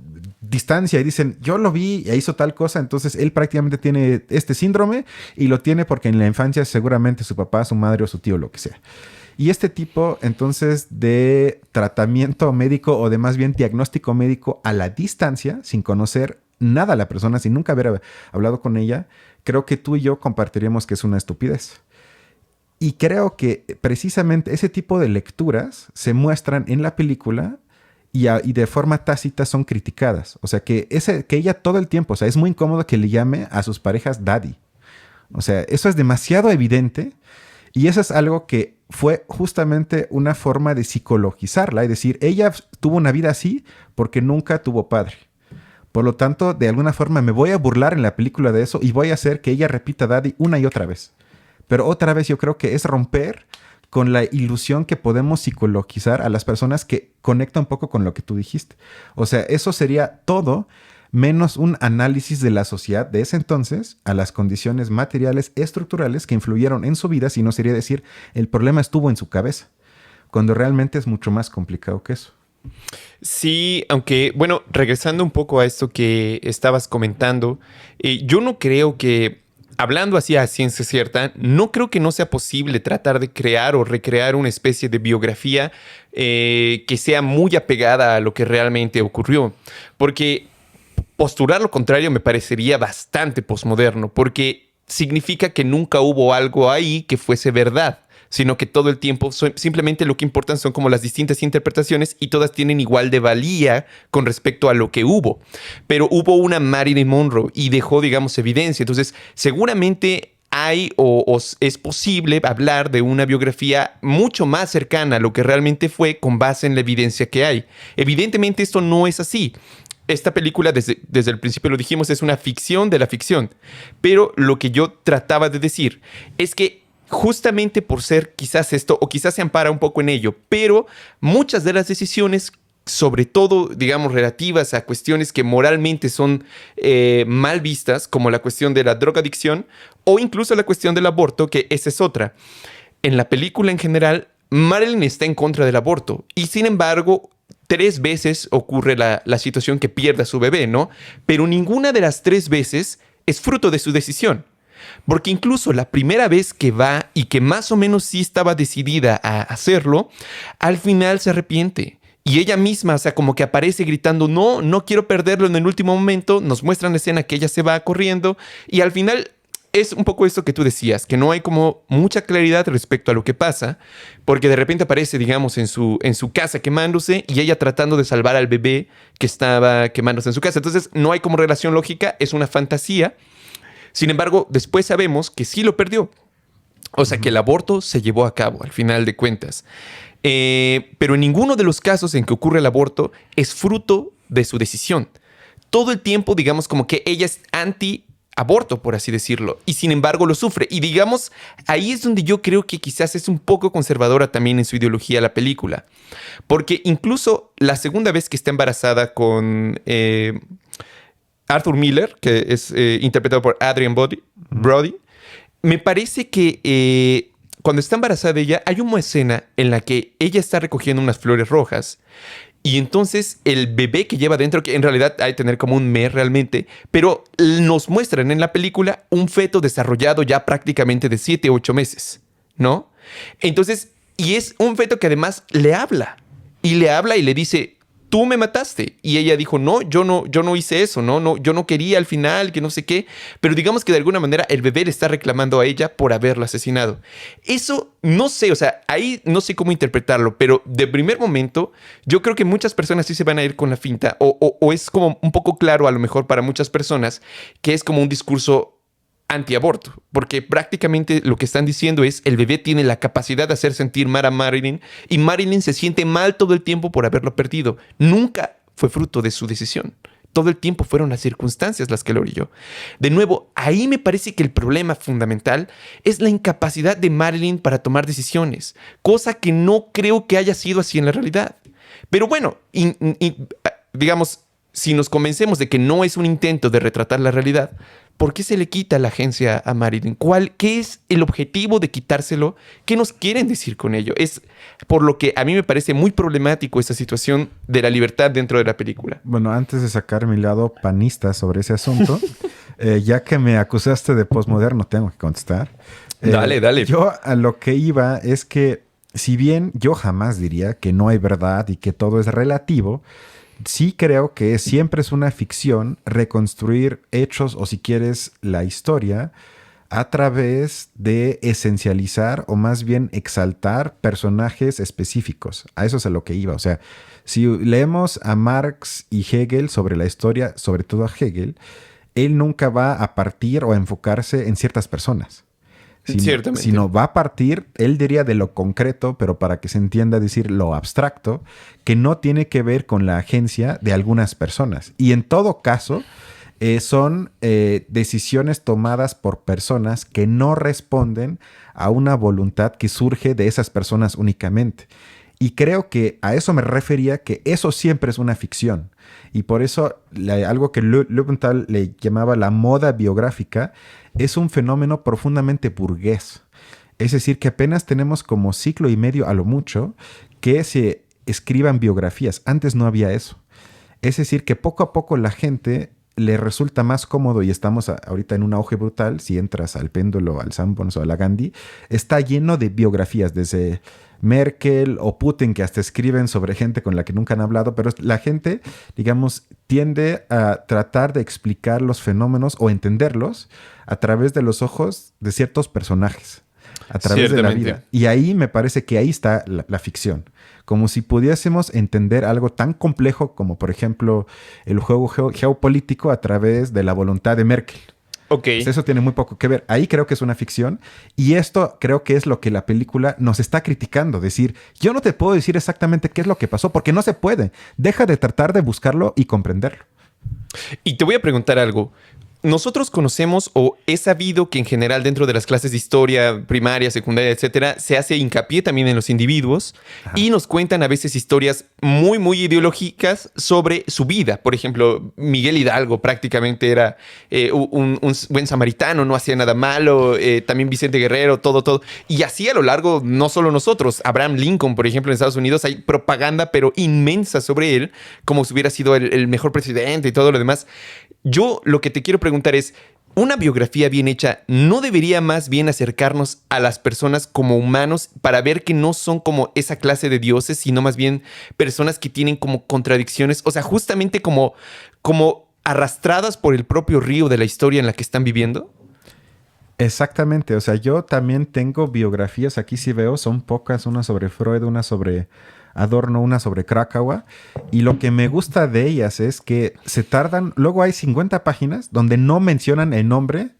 distancia y dicen, yo lo vi e hizo tal cosa, entonces él prácticamente tiene este síndrome y lo tiene porque en la infancia seguramente su papá, su madre o su tío, lo que sea. Y este tipo, entonces, de tratamiento médico o de más bien diagnóstico médico a la distancia, sin conocer nada a la persona, sin nunca haber hablado con ella, creo que tú y yo compartiríamos que es una estupidez. Y creo que precisamente ese tipo de lecturas se muestran en la película y de forma tácita son criticadas. O sea, que ella todo el tiempo, o sea, es muy incómodo que le llame a sus parejas daddy. O sea, eso es demasiado evidente y eso es algo que fue justamente una forma de psicologizarla y decir, ella tuvo una vida así porque nunca tuvo padre. Por lo tanto, de alguna forma me voy a burlar en la película de eso y voy a hacer que ella repita Daddy una y otra vez. Pero otra vez yo creo que es romper con la ilusión que podemos psicologizar a las personas, que conecta un poco con lo que tú dijiste. O sea, eso sería todo menos un análisis de la sociedad de ese entonces a las condiciones materiales estructurales que influyeron en su vida, sino sería decir, el problema estuvo en su cabeza, cuando realmente es mucho más complicado que eso. Sí, aunque, bueno, regresando un poco a esto que estabas comentando, yo no creo que, hablando así a ciencia cierta, no creo que no sea posible tratar de crear o recrear una especie de biografía que sea muy apegada a lo que realmente ocurrió. Porque postular lo contrario me parecería bastante posmoderno, porque significa que nunca hubo algo ahí que fuese verdad, sino que todo el tiempo simplemente lo que importan son como las distintas interpretaciones y todas tienen igual de valía con respecto a lo que hubo. Pero hubo una Marilyn Monroe y dejó, digamos, evidencia. Entonces, seguramente hay o es posible hablar de una biografía mucho más cercana a lo que realmente fue con base en la evidencia que hay. Evidentemente esto no es así. Esta película, desde el principio lo dijimos, es una ficción de la ficción. Pero lo que yo trataba de decir es que justamente por ser quizás esto, o quizás se ampara un poco en ello, pero muchas de las decisiones, sobre todo, digamos, relativas a cuestiones que moralmente son mal vistas, como la cuestión de la drogadicción o incluso la cuestión del aborto, que esa es otra. En la película en general, Marilyn está en contra del aborto y sin embargo 3 veces ocurre la situación que pierde a su bebé, ¿no? Pero ninguna de las 3 veces es fruto de su decisión. Porque incluso la primera vez que va y que más o menos sí estaba decidida a hacerlo, al final se arrepiente. Y ella misma, o sea, como que aparece gritando, no, no quiero perderlo en el último momento. Nos muestran la escena que ella se va corriendo y al final es un poco esto que tú decías, que no hay como mucha claridad respecto a lo que pasa, porque de repente aparece, digamos, en su casa quemándose y ella tratando de salvar al bebé que estaba quemándose en su casa. Entonces no hay como relación lógica, es una fantasía. Sin embargo, después sabemos que sí lo perdió. O sea, que el aborto se llevó a cabo, al final de cuentas. Pero en ninguno de los casos en que ocurre el aborto es fruto de su decisión. Todo el tiempo, digamos, como que ella es anti-aborto, por así decirlo. Y sin embargo lo sufre. Y digamos, ahí es donde yo creo que quizás es un poco conservadora también en su ideología la película. Porque incluso la segunda vez que está embarazada con Arthur Miller, que es interpretado por Adrien Brody, me parece que cuando está embarazada de ella, hay una escena en la que ella está recogiendo unas flores rojas y entonces el bebé que lleva dentro, que en realidad hay que tener como un mes realmente, pero nos muestran en la película un feto desarrollado ya prácticamente de 7 u 8 meses, ¿no? Entonces, y es un feto que además le habla y le dice, tú me mataste. Y ella dijo, no, yo no hice eso, no, yo no quería al final, que no sé qué. Pero digamos que de alguna manera el bebé le está reclamando a ella por haberla asesinado. Eso no sé, o sea, ahí no sé cómo interpretarlo, pero de primer momento yo creo que muchas personas sí se van a ir con la finta, o es como un poco claro a lo mejor para muchas personas que es como un discurso antiaborto, porque prácticamente lo que están diciendo es el bebé tiene la capacidad de hacer sentir mal a Marilyn y Marilyn se siente mal todo el tiempo por haberlo perdido. Nunca fue fruto de su decisión. Todo el tiempo fueron las circunstancias las que lo orilló. De nuevo, ahí me parece que el problema fundamental es la incapacidad de Marilyn para tomar decisiones, cosa que no creo que haya sido así en la realidad. Pero bueno, digamos, si nos convencemos de que no es un intento de retratar la realidad, ¿por qué se le quita la agencia a Marilyn? ¿Qué es el objetivo de quitárselo? ¿Qué nos quieren decir con ello? Es por lo que a mí me parece muy problemático esa situación de la libertad dentro de la película. Bueno, antes de sacar mi lado panista sobre ese asunto, ya que me acusaste de posmoderno, tengo que contestar. Dale. Yo a lo que iba es que, si bien yo jamás diría que no hay verdad y que todo es relativo, sí creo que siempre es una ficción reconstruir hechos o, si quieres, la historia a través de esencializar o más bien exaltar personajes específicos. A eso es a lo que iba. O sea, si leemos a Marx y Hegel sobre la historia, sobre todo a Hegel, él nunca va a partir o a enfocarse en ciertas personas. Ciertamente. Sino va a partir, él diría de lo concreto, pero para que se entienda decir lo abstracto, que no tiene que ver con la agencia de algunas personas. Y en todo caso, son decisiones tomadas por personas que no responden a una voluntad que surge de esas personas únicamente. Y creo que a eso me refería, que eso siempre es una ficción. Y por eso algo que Leuwenthal le llamaba la moda biográfica es un fenómeno profundamente burgués. Es decir, que apenas tenemos como siglo y medio a lo mucho que se escriban biografías. Antes no había eso. Es decir, que poco a poco la gente le resulta más cómodo, y estamos ahorita en un auge brutal, si entras al Péndulo, al Sanborns o a la Gandhi, está lleno de biografías, desde Merkel o Putin, que hasta escriben sobre gente con la que nunca han hablado, pero la gente, digamos, tiende a tratar de explicar los fenómenos o entenderlos a través de los ojos de ciertos personajes, a través de la vida. Y ahí me parece que ahí está la ficción. Como si pudiésemos entender algo tan complejo como, por ejemplo, el juego geopolítico a través de la voluntad de Merkel. Okay. Pues eso tiene muy poco que ver. Ahí creo que es una ficción. Y esto creo que es lo que la película nos está criticando. Decir, yo no te puedo decir exactamente qué es lo que pasó, porque no se puede. Deja de tratar de buscarlo y comprenderlo. Y te voy a preguntar algo. Nosotros conocemos o he sabido que en general dentro de las clases de historia primaria, secundaria, etcétera, se hace hincapié también en los individuos. Ajá. Y nos cuentan a veces historias muy, muy ideológicas sobre su vida. Por ejemplo, Miguel Hidalgo prácticamente era un buen samaritano, no hacía nada malo. También Vicente Guerrero, todo. Y así a lo largo, no solo nosotros. Abraham Lincoln, por ejemplo, en Estados Unidos hay propaganda, pero inmensa sobre él, como si hubiera sido el mejor presidente y todo lo demás. Yo lo que te quiero preguntar es, ¿una biografía bien hecha no debería más bien acercarnos a las personas como humanos para ver que no son como esa clase de dioses, sino más bien personas que tienen como contradicciones? O sea, justamente como arrastradas por el propio río de la historia en la que están viviendo. Exactamente. O sea, yo también tengo biografías, aquí sí veo, son pocas, una sobre Freud, una sobre Adorno, una sobre Kracauer, y lo que me gusta de ellas es que se tardan, luego hay 50 páginas donde no mencionan el nombre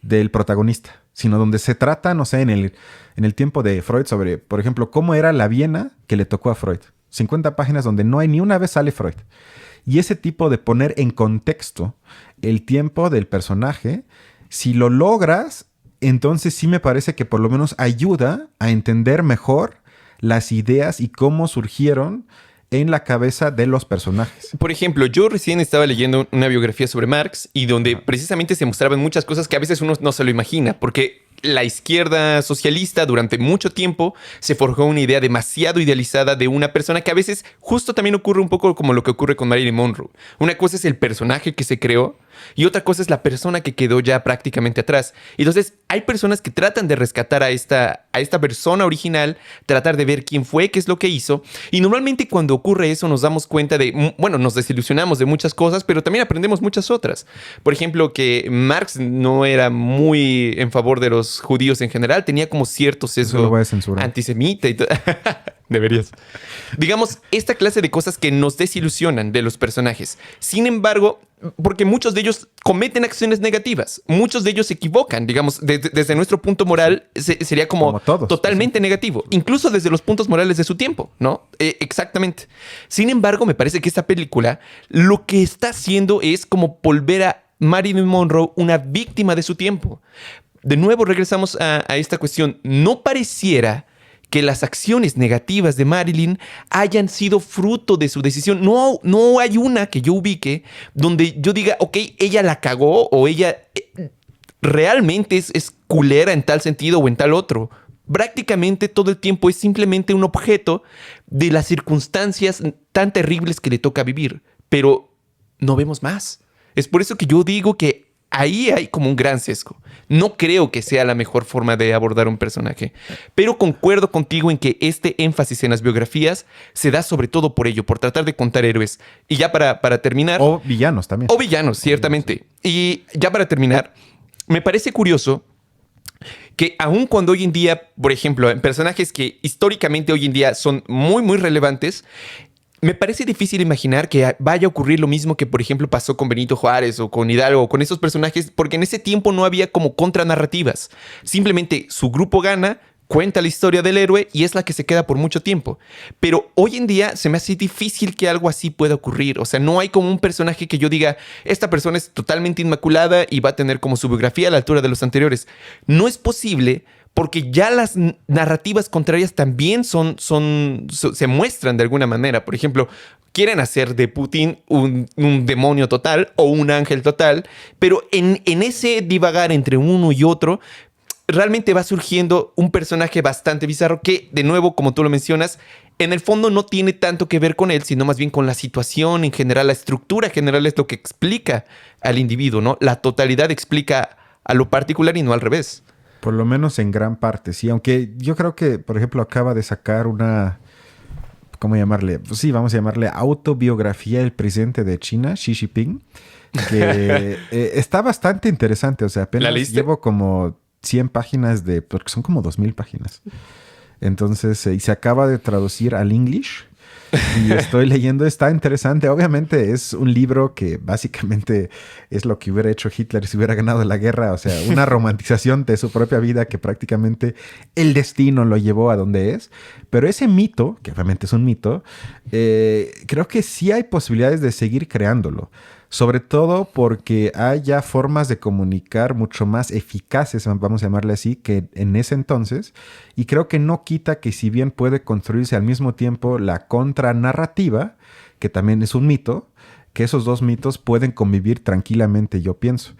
del protagonista, sino donde se trata, no sé, en el tiempo de Freud sobre, por ejemplo, cómo era la Viena que le tocó a Freud. 50 páginas donde no hay ni una vez sale Freud. Y ese tipo de poner en contexto el tiempo del personaje, si lo logras, entonces sí me parece que por lo menos ayuda a entender mejor las ideas y cómo surgieron en la cabeza de los personajes. Por ejemplo, yo recién estaba leyendo una biografía sobre Marx y donde precisamente se mostraban muchas cosas que a veces uno no se lo imagina, porque la izquierda socialista durante mucho tiempo se forjó una idea demasiado idealizada de una persona que a veces justo también ocurre un poco como lo que ocurre con Marilyn Monroe. Una cosa es el personaje que se creó y otra cosa es la persona que quedó ya prácticamente atrás. Entonces hay personas que tratan de rescatar a esta persona original, tratar de ver quién fue, qué es lo que hizo. Y normalmente cuando ocurre eso nos damos cuenta de, bueno, nos desilusionamos de muchas cosas, pero también aprendemos muchas otras. Por ejemplo, que Marx no era muy en favor de los judíos en general, tenía como cierto sesgo antisemita y todo. Deberías. Digamos, esta clase de cosas que nos desilusionan de los personajes. Sin embargo, porque muchos de ellos cometen acciones negativas, muchos de ellos se equivocan, digamos, desde nuestro punto moral sería como todos, totalmente negativo, incluso desde los puntos morales de su tiempo, ¿no? Exactamente. Sin embargo, me parece que esta película lo que está haciendo es como volver a Marilyn Monroe una víctima de su tiempo. De nuevo regresamos a esta cuestión. No pareciera que las acciones negativas de Marilyn hayan sido fruto de su decisión. No hay una que yo ubique donde yo diga, ok, ella la cagó o ella realmente es culera en tal sentido o en tal otro. Prácticamente todo el tiempo es simplemente un objeto de las circunstancias tan terribles que le toca vivir. Pero no vemos más. Es por eso que yo digo que ahí hay como un gran sesgo. No creo que sea la mejor forma de abordar un personaje, pero concuerdo contigo en que este énfasis en las biografías se da sobre todo por ello, por tratar de contar héroes. Y ya para terminar... O villanos también. O villanos, ciertamente. Y ya para terminar, me parece curioso que aun cuando hoy en día, por ejemplo, en personajes que históricamente hoy en día son muy, muy relevantes, me parece difícil imaginar que vaya a ocurrir lo mismo que, por ejemplo, pasó con Benito Juárez o con Hidalgo o con esos personajes, porque en ese tiempo no había como contranarrativas. Simplemente su grupo gana, cuenta la historia del héroe y es la que se queda por mucho tiempo. Pero hoy en día se me hace difícil que algo así pueda ocurrir. O sea, no hay como un personaje que yo diga, esta persona es totalmente inmaculada y va a tener como su biografía a la altura de los anteriores. No es posible porque ya las narrativas contrarias también se muestran de alguna manera. Por ejemplo, quieren hacer de Putin un demonio total o un ángel total, pero en ese divagar entre uno y otro, realmente va surgiendo un personaje bastante bizarro que, de nuevo, como tú lo mencionas, en el fondo no tiene tanto que ver con él, sino más bien con la situación en general. La estructura general es lo que explica al individuo, ¿no? La totalidad explica a lo particular y no al revés. Por lo menos en gran parte, sí. Aunque yo creo que, por ejemplo, acaba de sacar una... ¿Cómo llamarle? Pues sí, vamos a llamarle autobiografía del presidente de China, Xi Jinping, que está bastante interesante. O sea, apenas llevo como 100 páginas porque son como 2000 páginas. Entonces, y se acaba de traducir al English y estoy leyendo, está interesante. Obviamente es un libro que básicamente es lo que hubiera hecho Hitler si hubiera ganado la guerra. O sea, una romantización de su propia vida que prácticamente el destino lo llevó a donde es. Pero ese mito, que obviamente es un mito, creo que sí hay posibilidades de seguir creándolo. Sobre todo porque hay ya formas de comunicar mucho más eficaces, vamos a llamarle así, que en ese entonces. Y creo que no quita que si bien puede construirse al mismo tiempo la contranarrativa, que también es un mito, que esos dos mitos pueden convivir tranquilamente, yo pienso.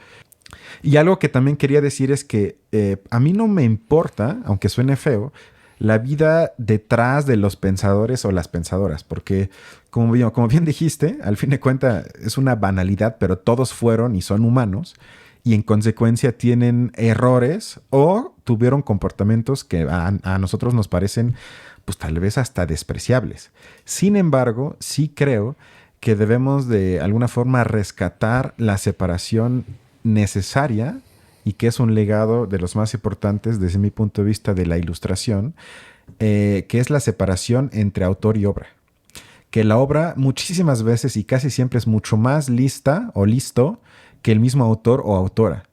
Y algo que también quería decir es que a mí no me importa, aunque suene feo, la vida detrás de los pensadores o las pensadoras, porque como bien dijiste, al fin de cuentas es una banalidad, pero todos fueron y son humanos y en consecuencia tienen errores o tuvieron comportamientos que a nosotros nos parecen pues tal vez hasta despreciables. Sin embargo, sí creo que debemos de alguna forma rescatar la separación necesaria y que es un legado de los más importantes desde mi punto de vista de la ilustración, que es la separación entre autor y obra. Que la obra muchísimas veces y casi siempre es mucho más lista o listo que el mismo autor o autora.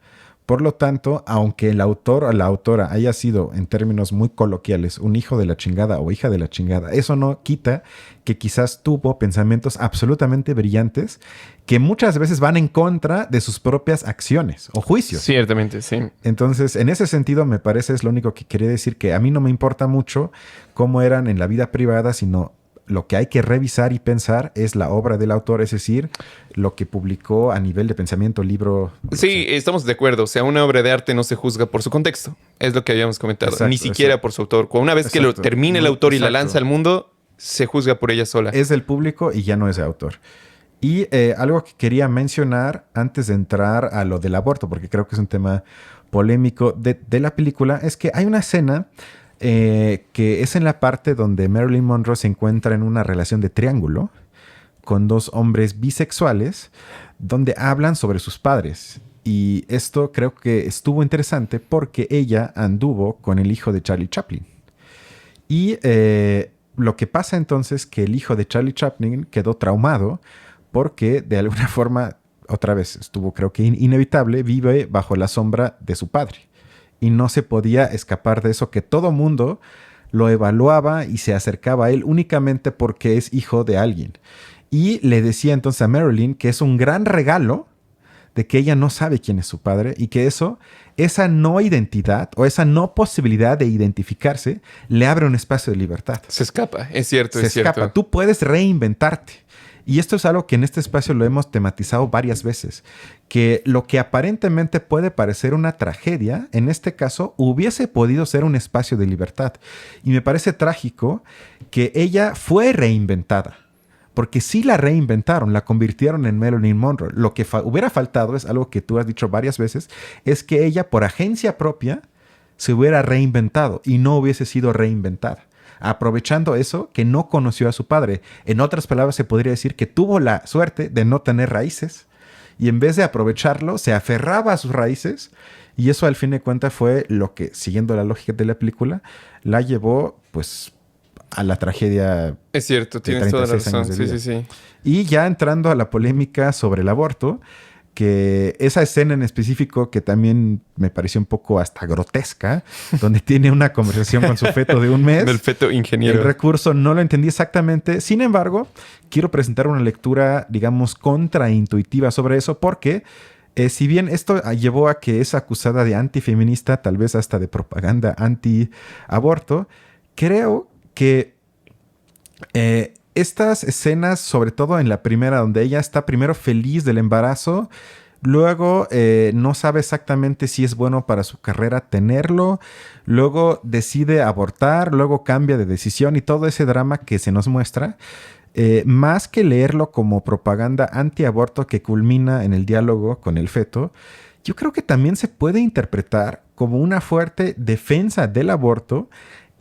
Por lo tanto, aunque el autor o la autora haya sido, en términos muy coloquiales, un hijo de la chingada o hija de la chingada, eso no quita que quizás tuvo pensamientos absolutamente brillantes que muchas veces van en contra de sus propias acciones o juicios. Ciertamente, sí. Entonces, en ese sentido, me parece es lo único que quería decir, que a mí no me importa mucho cómo eran en la vida privada, sino lo que hay que revisar y pensar es la obra del autor, es decir, lo que publicó a nivel de pensamiento, libro. Sí, estamos de acuerdo. O sea, una obra de arte no se juzga por su contexto. Es lo que habíamos comentado. Exacto, ni siquiera por su autor. Una vez que lo termine el autor y la lanza al mundo, se juzga por ella sola. Es del público y ya no es de autor. Y algo que quería mencionar antes de entrar a lo del aborto, porque creo que es un tema polémico de la película, es que hay una escena que es en la parte donde Marilyn Monroe se encuentra en una relación de triángulo con dos hombres bisexuales donde hablan sobre sus padres. Y esto creo que estuvo interesante porque ella anduvo con el hijo de Charlie Chaplin. Y lo que pasa entonces es que el hijo de Charlie Chaplin quedó traumado porque de alguna forma, otra vez estuvo creo que inevitable, vive bajo la sombra de su padre. Y no se podía escapar de eso, que todo mundo lo evaluaba y se acercaba a él únicamente porque es hijo de alguien. Y le decía entonces a Marilyn que es un gran regalo de que ella no sabe quién es su padre y que esa no identidad o esa no posibilidad de identificarse le abre un espacio de libertad. Se escapa, es cierto, se escapa. Cierto. Tú puedes reinventarte. Y esto es algo que en este espacio lo hemos tematizado varias veces, que lo que aparentemente puede parecer una tragedia, en este caso hubiese podido ser un espacio de libertad. Y me parece trágico que ella fue reinventada, porque sí la reinventaron, la convirtieron en Marilyn Monroe. Lo que hubiera faltado, es algo que tú has dicho varias veces, es que ella por agencia propia se hubiera reinventado y no hubiese sido reinventada. Aprovechando eso, que no conoció a su padre. En otras palabras, se podría decir que tuvo la suerte de no tener raíces y en vez de aprovecharlo, se aferraba a sus raíces y eso al fin de cuentas fue lo que, siguiendo la lógica de la película, la llevó pues a la tragedia. Es cierto, tienes toda la razón. Sí. Y ya entrando a la polémica sobre el aborto, que esa escena en específico que también me pareció un poco hasta grotesca, donde tiene una conversación con su feto de un mes. Del feto ingeniero. El recurso no lo entendí exactamente. Sin embargo, quiero presentar una lectura, digamos, contraintuitiva sobre eso, porque si bien esto llevó a que es acusada de antifeminista, tal vez hasta de propaganda anti-aborto, creo que estas escenas, sobre todo en la primera, donde ella está primero feliz del embarazo, luego no sabe exactamente si es bueno para su carrera tenerlo, luego decide abortar, luego cambia de decisión y todo ese drama que se nos muestra, más que leerlo como propaganda antiaborto que culmina en el diálogo con el feto, yo creo que también se puede interpretar como una fuerte defensa del aborto,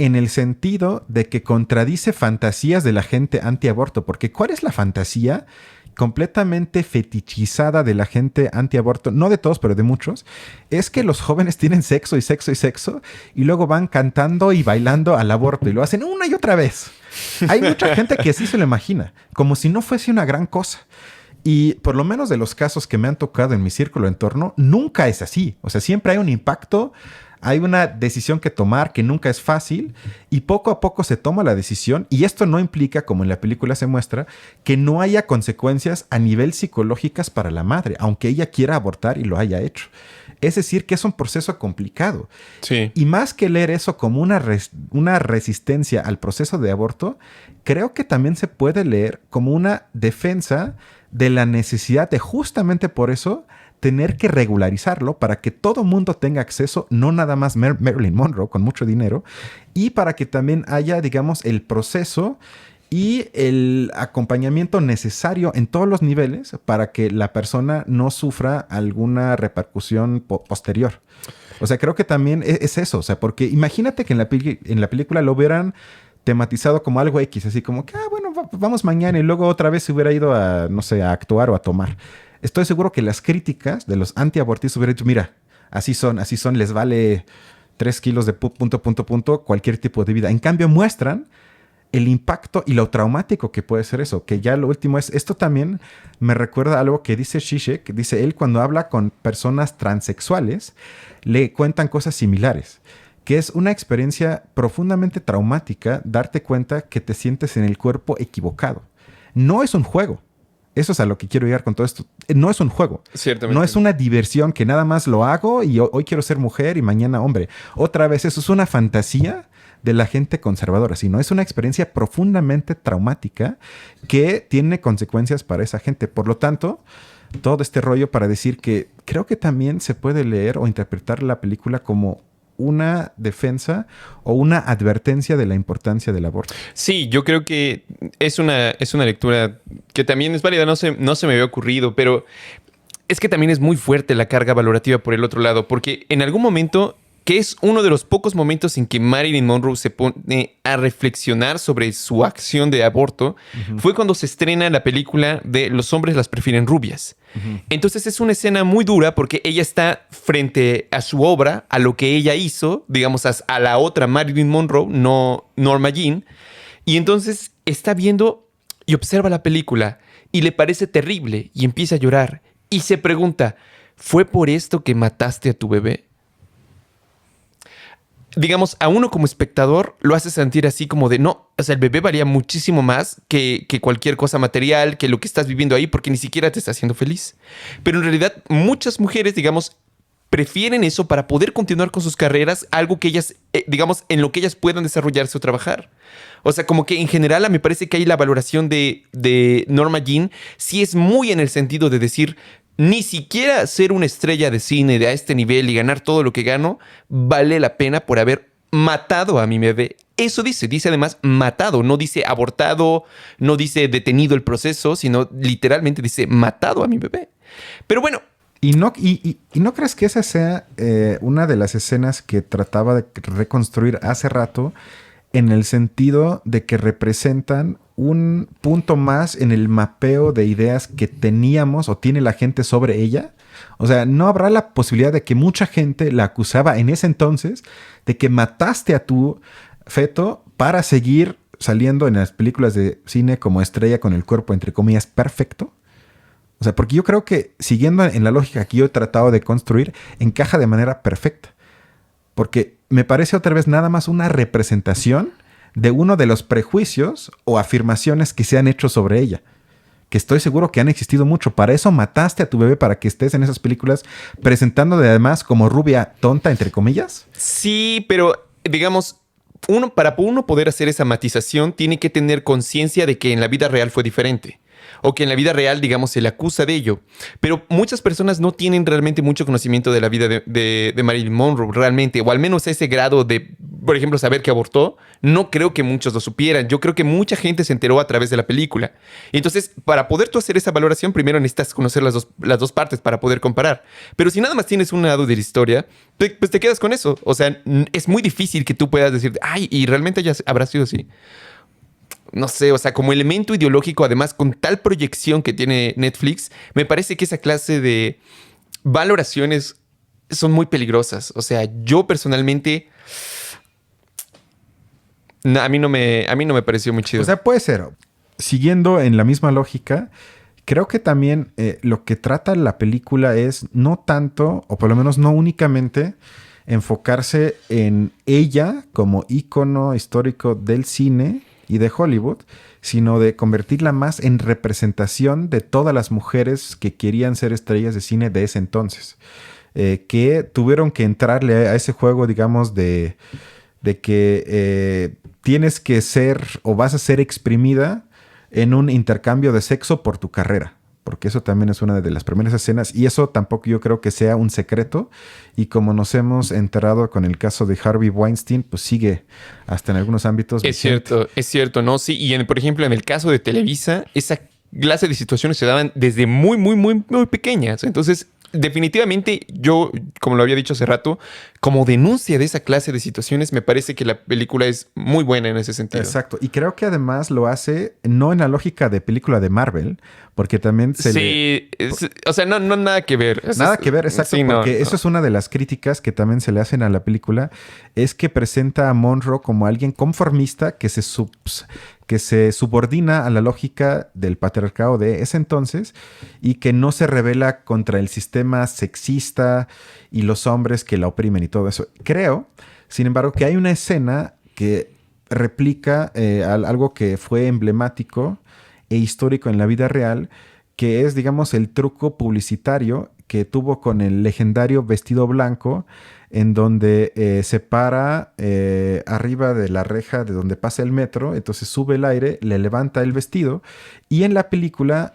en el sentido de que contradice fantasías de la gente antiaborto. Porque ¿cuál es la fantasía completamente fetichizada de la gente antiaborto? No de todos, pero de muchos. Es que los jóvenes tienen sexo y sexo y sexo y luego van cantando y bailando al aborto y lo hacen una y otra vez. Hay mucha gente que así se lo imagina, como si no fuese una gran cosa. Y por lo menos de los casos que me han tocado en mi círculo de entorno, nunca es así. O sea, siempre hay un impacto. Hay una decisión que tomar que nunca es fácil y poco a poco se toma la decisión y esto no implica, como en la película se muestra, que no haya consecuencias a nivel psicológicas para la madre, aunque ella quiera abortar y lo haya hecho. Es decir, que es un proceso complicado. Sí. Y más que leer eso como una resistencia al proceso de aborto, creo que también se puede leer como una defensa de la necesidad de justamente por eso tener que regularizarlo para que todo mundo tenga acceso, no nada más Marilyn Monroe con mucho dinero, y para que también haya, digamos, el proceso y el acompañamiento necesario en todos los niveles para que la persona no sufra alguna repercusión posterior. O sea, creo que también es eso, o sea, porque imagínate que en la película lo hubieran tematizado como algo X, así como que, bueno, vamos mañana y luego otra vez se hubiera ido a, no sé, a actuar o a tomar. Estoy seguro que las críticas de los antiabortistas hubieran dicho, mira, así son, les vale 3 kilos de punto, cualquier tipo de vida. En cambio, muestran el impacto y lo traumático que puede ser eso, que ya lo último es, esto también me recuerda a algo que dice Zizek, que dice él cuando habla con personas transexuales, le cuentan cosas similares, que es una experiencia profundamente traumática darte cuenta que te sientes en el cuerpo equivocado. No es un juego. Eso es a lo que quiero llegar con todo esto. No es un juego. Ciertamente. No es una diversión que nada más lo hago y hoy quiero ser mujer y mañana hombre. Otra vez, eso es una fantasía de la gente conservadora, sino es una experiencia profundamente traumática que tiene consecuencias para esa gente. Por lo tanto, todo este rollo para decir que creo que también se puede leer o interpretar la película como una defensa o una advertencia de la importancia del aborto. Sí, yo creo que es una lectura que también es válida, no se me había ocurrido, pero es que también es muy fuerte la carga valorativa por el otro lado, porque en algún momento, que es uno de los pocos momentos en que Marilyn Monroe se pone a reflexionar sobre su acción de aborto, fue cuando se estrena la película de Los hombres las prefieren rubias. Entonces es una escena muy dura porque ella está frente a su obra, a lo que ella hizo, digamos, a la otra Marilyn Monroe, no Norma Jean, y entonces está viendo y observa la película y le parece terrible y empieza a llorar y se pregunta, ¿fue por esto que mataste a tu bebé? Digamos, a uno como espectador lo hace sentir así como de no, o sea, el bebé valía muchísimo más que cualquier cosa material, que lo que estás viviendo ahí, porque ni siquiera te está haciendo feliz. Pero en realidad muchas mujeres, digamos, prefieren eso para poder continuar con sus carreras, algo que ellas, digamos, en lo que ellas puedan desarrollarse o trabajar. O sea, como que en general me parece que ahí la valoración de Norma Jean sí es muy en el sentido de decir, ni siquiera ser una estrella de cine de a este nivel y ganar todo lo que gano vale la pena por haber matado a mi bebé. Eso dice además matado, no dice abortado, no dice detenido el proceso, sino literalmente dice matado a mi bebé. Pero bueno. ¿Y no crees que esa sea una de las escenas que trataba de reconstruir hace rato en el sentido de que representan un punto más en el mapeo de ideas que teníamos o tiene la gente sobre ella? O sea, ¿no habrá la posibilidad de que mucha gente la acusaba en ese entonces de que mataste a tu feto para seguir saliendo en las películas de cine como estrella con el cuerpo, entre comillas, perfecto. O sea, porque yo creo que, siguiendo en la lógica que yo he tratado de construir, encaja de manera perfecta. Porque me parece otra vez nada más una representación de uno de los prejuicios o afirmaciones que se han hecho sobre ella. Que estoy seguro que han existido mucho. Para eso mataste a tu bebé, para que estés en esas películas presentándote además como rubia tonta, entre comillas. Sí, pero digamos, para uno poder hacer esa matización, tiene que tener conciencia de que en la vida real fue diferente. O que en la vida real, digamos, se le acusa de ello. Pero muchas personas no tienen realmente mucho conocimiento de la vida de Marilyn Monroe, realmente. O al menos ese grado de, por ejemplo, saber que abortó. No creo que muchos lo supieran. Yo creo que mucha gente se enteró a través de la película. Entonces, para poder tú hacer esa valoración, primero necesitas conocer las dos partes para poder comparar. Pero si nada más tienes un lado de la historia, pues te quedas con eso. O sea, es muy difícil que tú puedas decir, ay, y realmente ya habrá sido así. No sé, o sea, como elemento ideológico, además, con tal proyección que tiene Netflix, me parece que esa clase de valoraciones son muy peligrosas. O sea, yo personalmente, a mí no me pareció muy chido. O sea, puede ser. Siguiendo en la misma lógica, creo que también lo que trata la película es no tanto, o por lo menos no únicamente, enfocarse en ella como ícono histórico del cine y de Hollywood, sino de convertirla más en representación de todas las mujeres que querían ser estrellas de cine de ese entonces, que tuvieron que entrarle a ese juego, digamos, de que tienes que ser o vas a ser exprimida en un intercambio de sexo por tu carrera. Porque eso también es una de las primeras escenas y eso tampoco yo creo que sea un secreto. Y como nos hemos enterado con el caso de Harvey Weinstein, pues sigue hasta en algunos ámbitos. Es cierto, ¿no? Sí, y por ejemplo, en el caso de Televisa, esa clase de situaciones se daban desde muy, muy, muy, muy pequeñas. Entonces, definitivamente, yo, como lo había dicho hace rato, como denuncia de esa clase de situaciones, me parece que la película es muy buena en ese sentido. Exacto. Y creo que además lo hace no en la lógica de película de Marvel, porque también o sea, no nada que ver. Nada que ver, exacto, sí, porque eso es una de las críticas que también se le hacen a la película, es que presenta a Monroe como alguien conformista que se subordina a la lógica del patriarcado de ese entonces y que no se rebela contra el sistema sexista y los hombres que la oprimen y todo eso. Creo, sin embargo, que hay una escena que replica algo que fue emblemático e histórico en la vida real, que es, digamos, el truco publicitario que tuvo con el legendario vestido blanco, en donde se para arriba de la reja de donde pasa el metro, entonces sube el aire, le levanta el vestido y en la película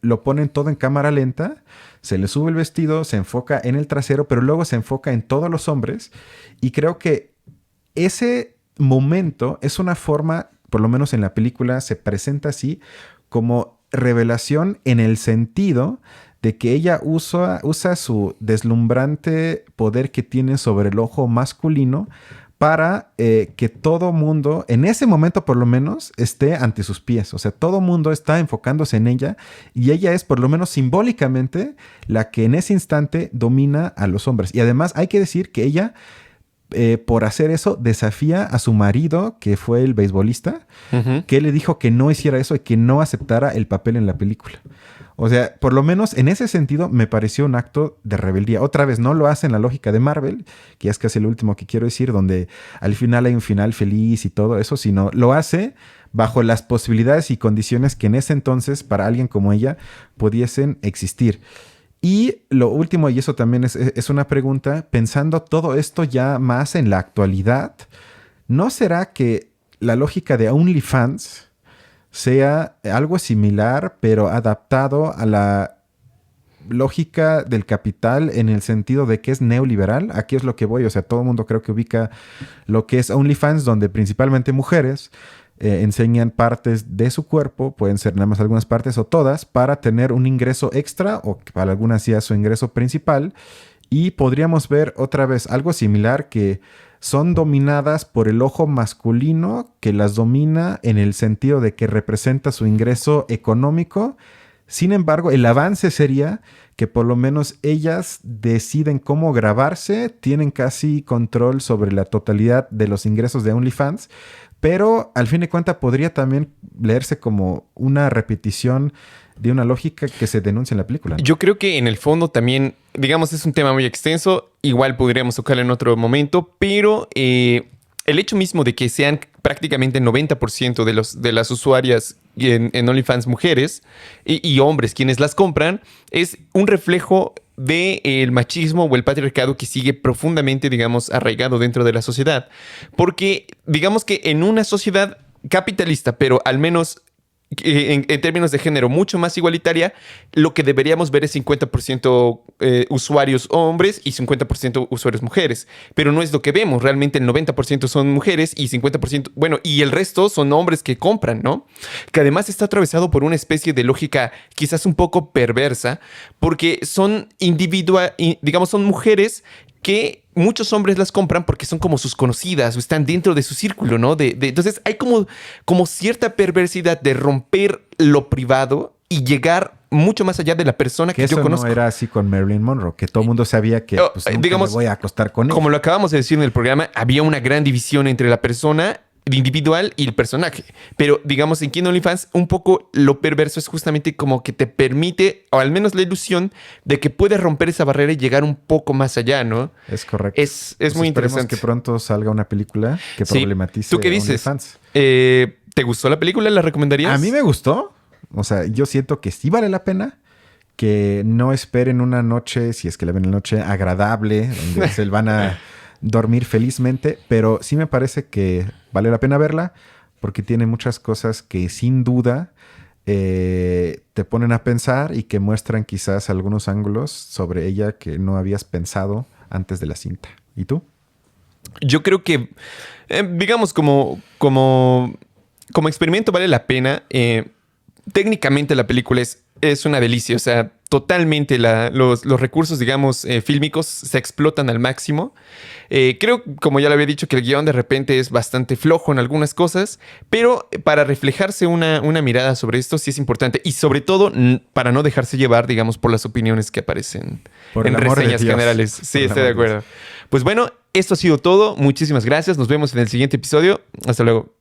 lo ponen todo en cámara lenta, se le sube el vestido, se enfoca en el trasero, pero luego se enfoca en todos los hombres y creo que ese momento es una forma, por lo menos en la película se presenta así, como revelación en el sentido de que ella usa su deslumbrante poder que tiene sobre el ojo masculino para que todo mundo, en ese momento por lo menos, esté ante sus pies. O sea, todo mundo está enfocándose en ella y ella es por lo menos simbólicamente la que en ese instante domina a los hombres. Y además hay que decir que ella, por hacer eso, desafía a su marido, que fue el beisbolista, que le dijo que no hiciera eso y que no aceptara el papel en la película. O sea, por lo menos en ese sentido me pareció un acto de rebeldía. Otra vez, no lo hace en la lógica de Marvel, que es casi lo último que quiero decir, donde al final hay un final feliz y todo eso, sino lo hace bajo las posibilidades y condiciones que en ese entonces, para alguien como ella, pudiesen existir. Y lo último, y eso también es una pregunta, pensando todo esto ya más en la actualidad, ¿no será que la lógica de OnlyFans sea algo similar, pero adaptado a la lógica del capital en el sentido de que es neoliberal? Aquí es lo que voy, o sea, todo el mundo creo que ubica lo que es OnlyFans, donde principalmente mujeres enseñan partes de su cuerpo, pueden ser nada más algunas partes o todas, para tener un ingreso extra o para algunas ya su ingreso principal. Y podríamos ver otra vez algo similar, que son dominadas por el ojo masculino que las domina en el sentido de que representa su ingreso económico Sin embargo, el avance sería que por lo menos ellas deciden cómo grabarse, tienen casi control sobre la totalidad de los ingresos de OnlyFans, pero al fin de cuentas podría también leerse como una repetición de una lógica que se denuncia en la película, ¿no? Yo creo que en el fondo también, digamos, es un tema muy extenso, igual podríamos tocarlo en otro momento, pero el hecho mismo de que sean prácticamente el 90% de las usuarias en OnlyFans mujeres y hombres quienes las compran es un reflejo del machismo o el patriarcado que sigue profundamente, digamos, arraigado dentro de la sociedad. Porque digamos que en una sociedad capitalista, pero al menos en términos de género mucho más igualitaria, lo que deberíamos ver es 50% usuarios hombres y 50% usuarios mujeres. Pero no es lo que vemos. Realmente el 90% son mujeres y 50%, bueno, y el resto son hombres que compran, ¿no? Que además está atravesado por una especie de lógica quizás un poco perversa, porque son digamos, son mujeres que muchos hombres las compran porque son como sus conocidas o están dentro de su círculo, ¿no? Entonces hay como cierta perversidad de romper lo privado y llegar mucho más allá de la persona que yo conozco. No era así con Marilyn Monroe, que todo el mundo sabía que pues, nunca digamos, me voy a acostar con ella. Como lo acabamos de decir en el programa, había una gran división entre la persona individual y el personaje. Pero digamos, en King OnlyFans, un poco lo perverso es justamente como que te permite, o al menos la ilusión, de que puedes romper esa barrera y llegar un poco más allá, ¿no? Es correcto. Es muy interesante. Que pronto salga una película que problematice ¿Tú qué dices? OnlyFans. ¿Te gustó la película? ¿La recomendarías? A mí me gustó. O sea, yo siento que sí vale la pena. Que no esperen una noche, si es que la ven en la noche, agradable, donde se van a dormir felizmente, pero sí me parece que vale la pena verla porque tiene muchas cosas que sin duda te ponen a pensar y que muestran quizás algunos ángulos sobre ella que no habías pensado antes de la cinta. ¿Y tú? Yo creo que, digamos, como experimento vale la pena. Técnicamente la película es una delicia, o sea, totalmente los recursos, digamos, fílmicos se explotan al máximo. Creo, como ya lo había dicho, que el guión de repente es bastante flojo en algunas cosas, pero para reflejarse una mirada sobre esto sí es importante y sobre todo para no dejarse llevar, digamos, por las opiniones que aparecen en reseñas generales. Sí, estoy de acuerdo. Pues bueno, esto ha sido todo. Muchísimas gracias. Nos vemos en el siguiente episodio. Hasta luego.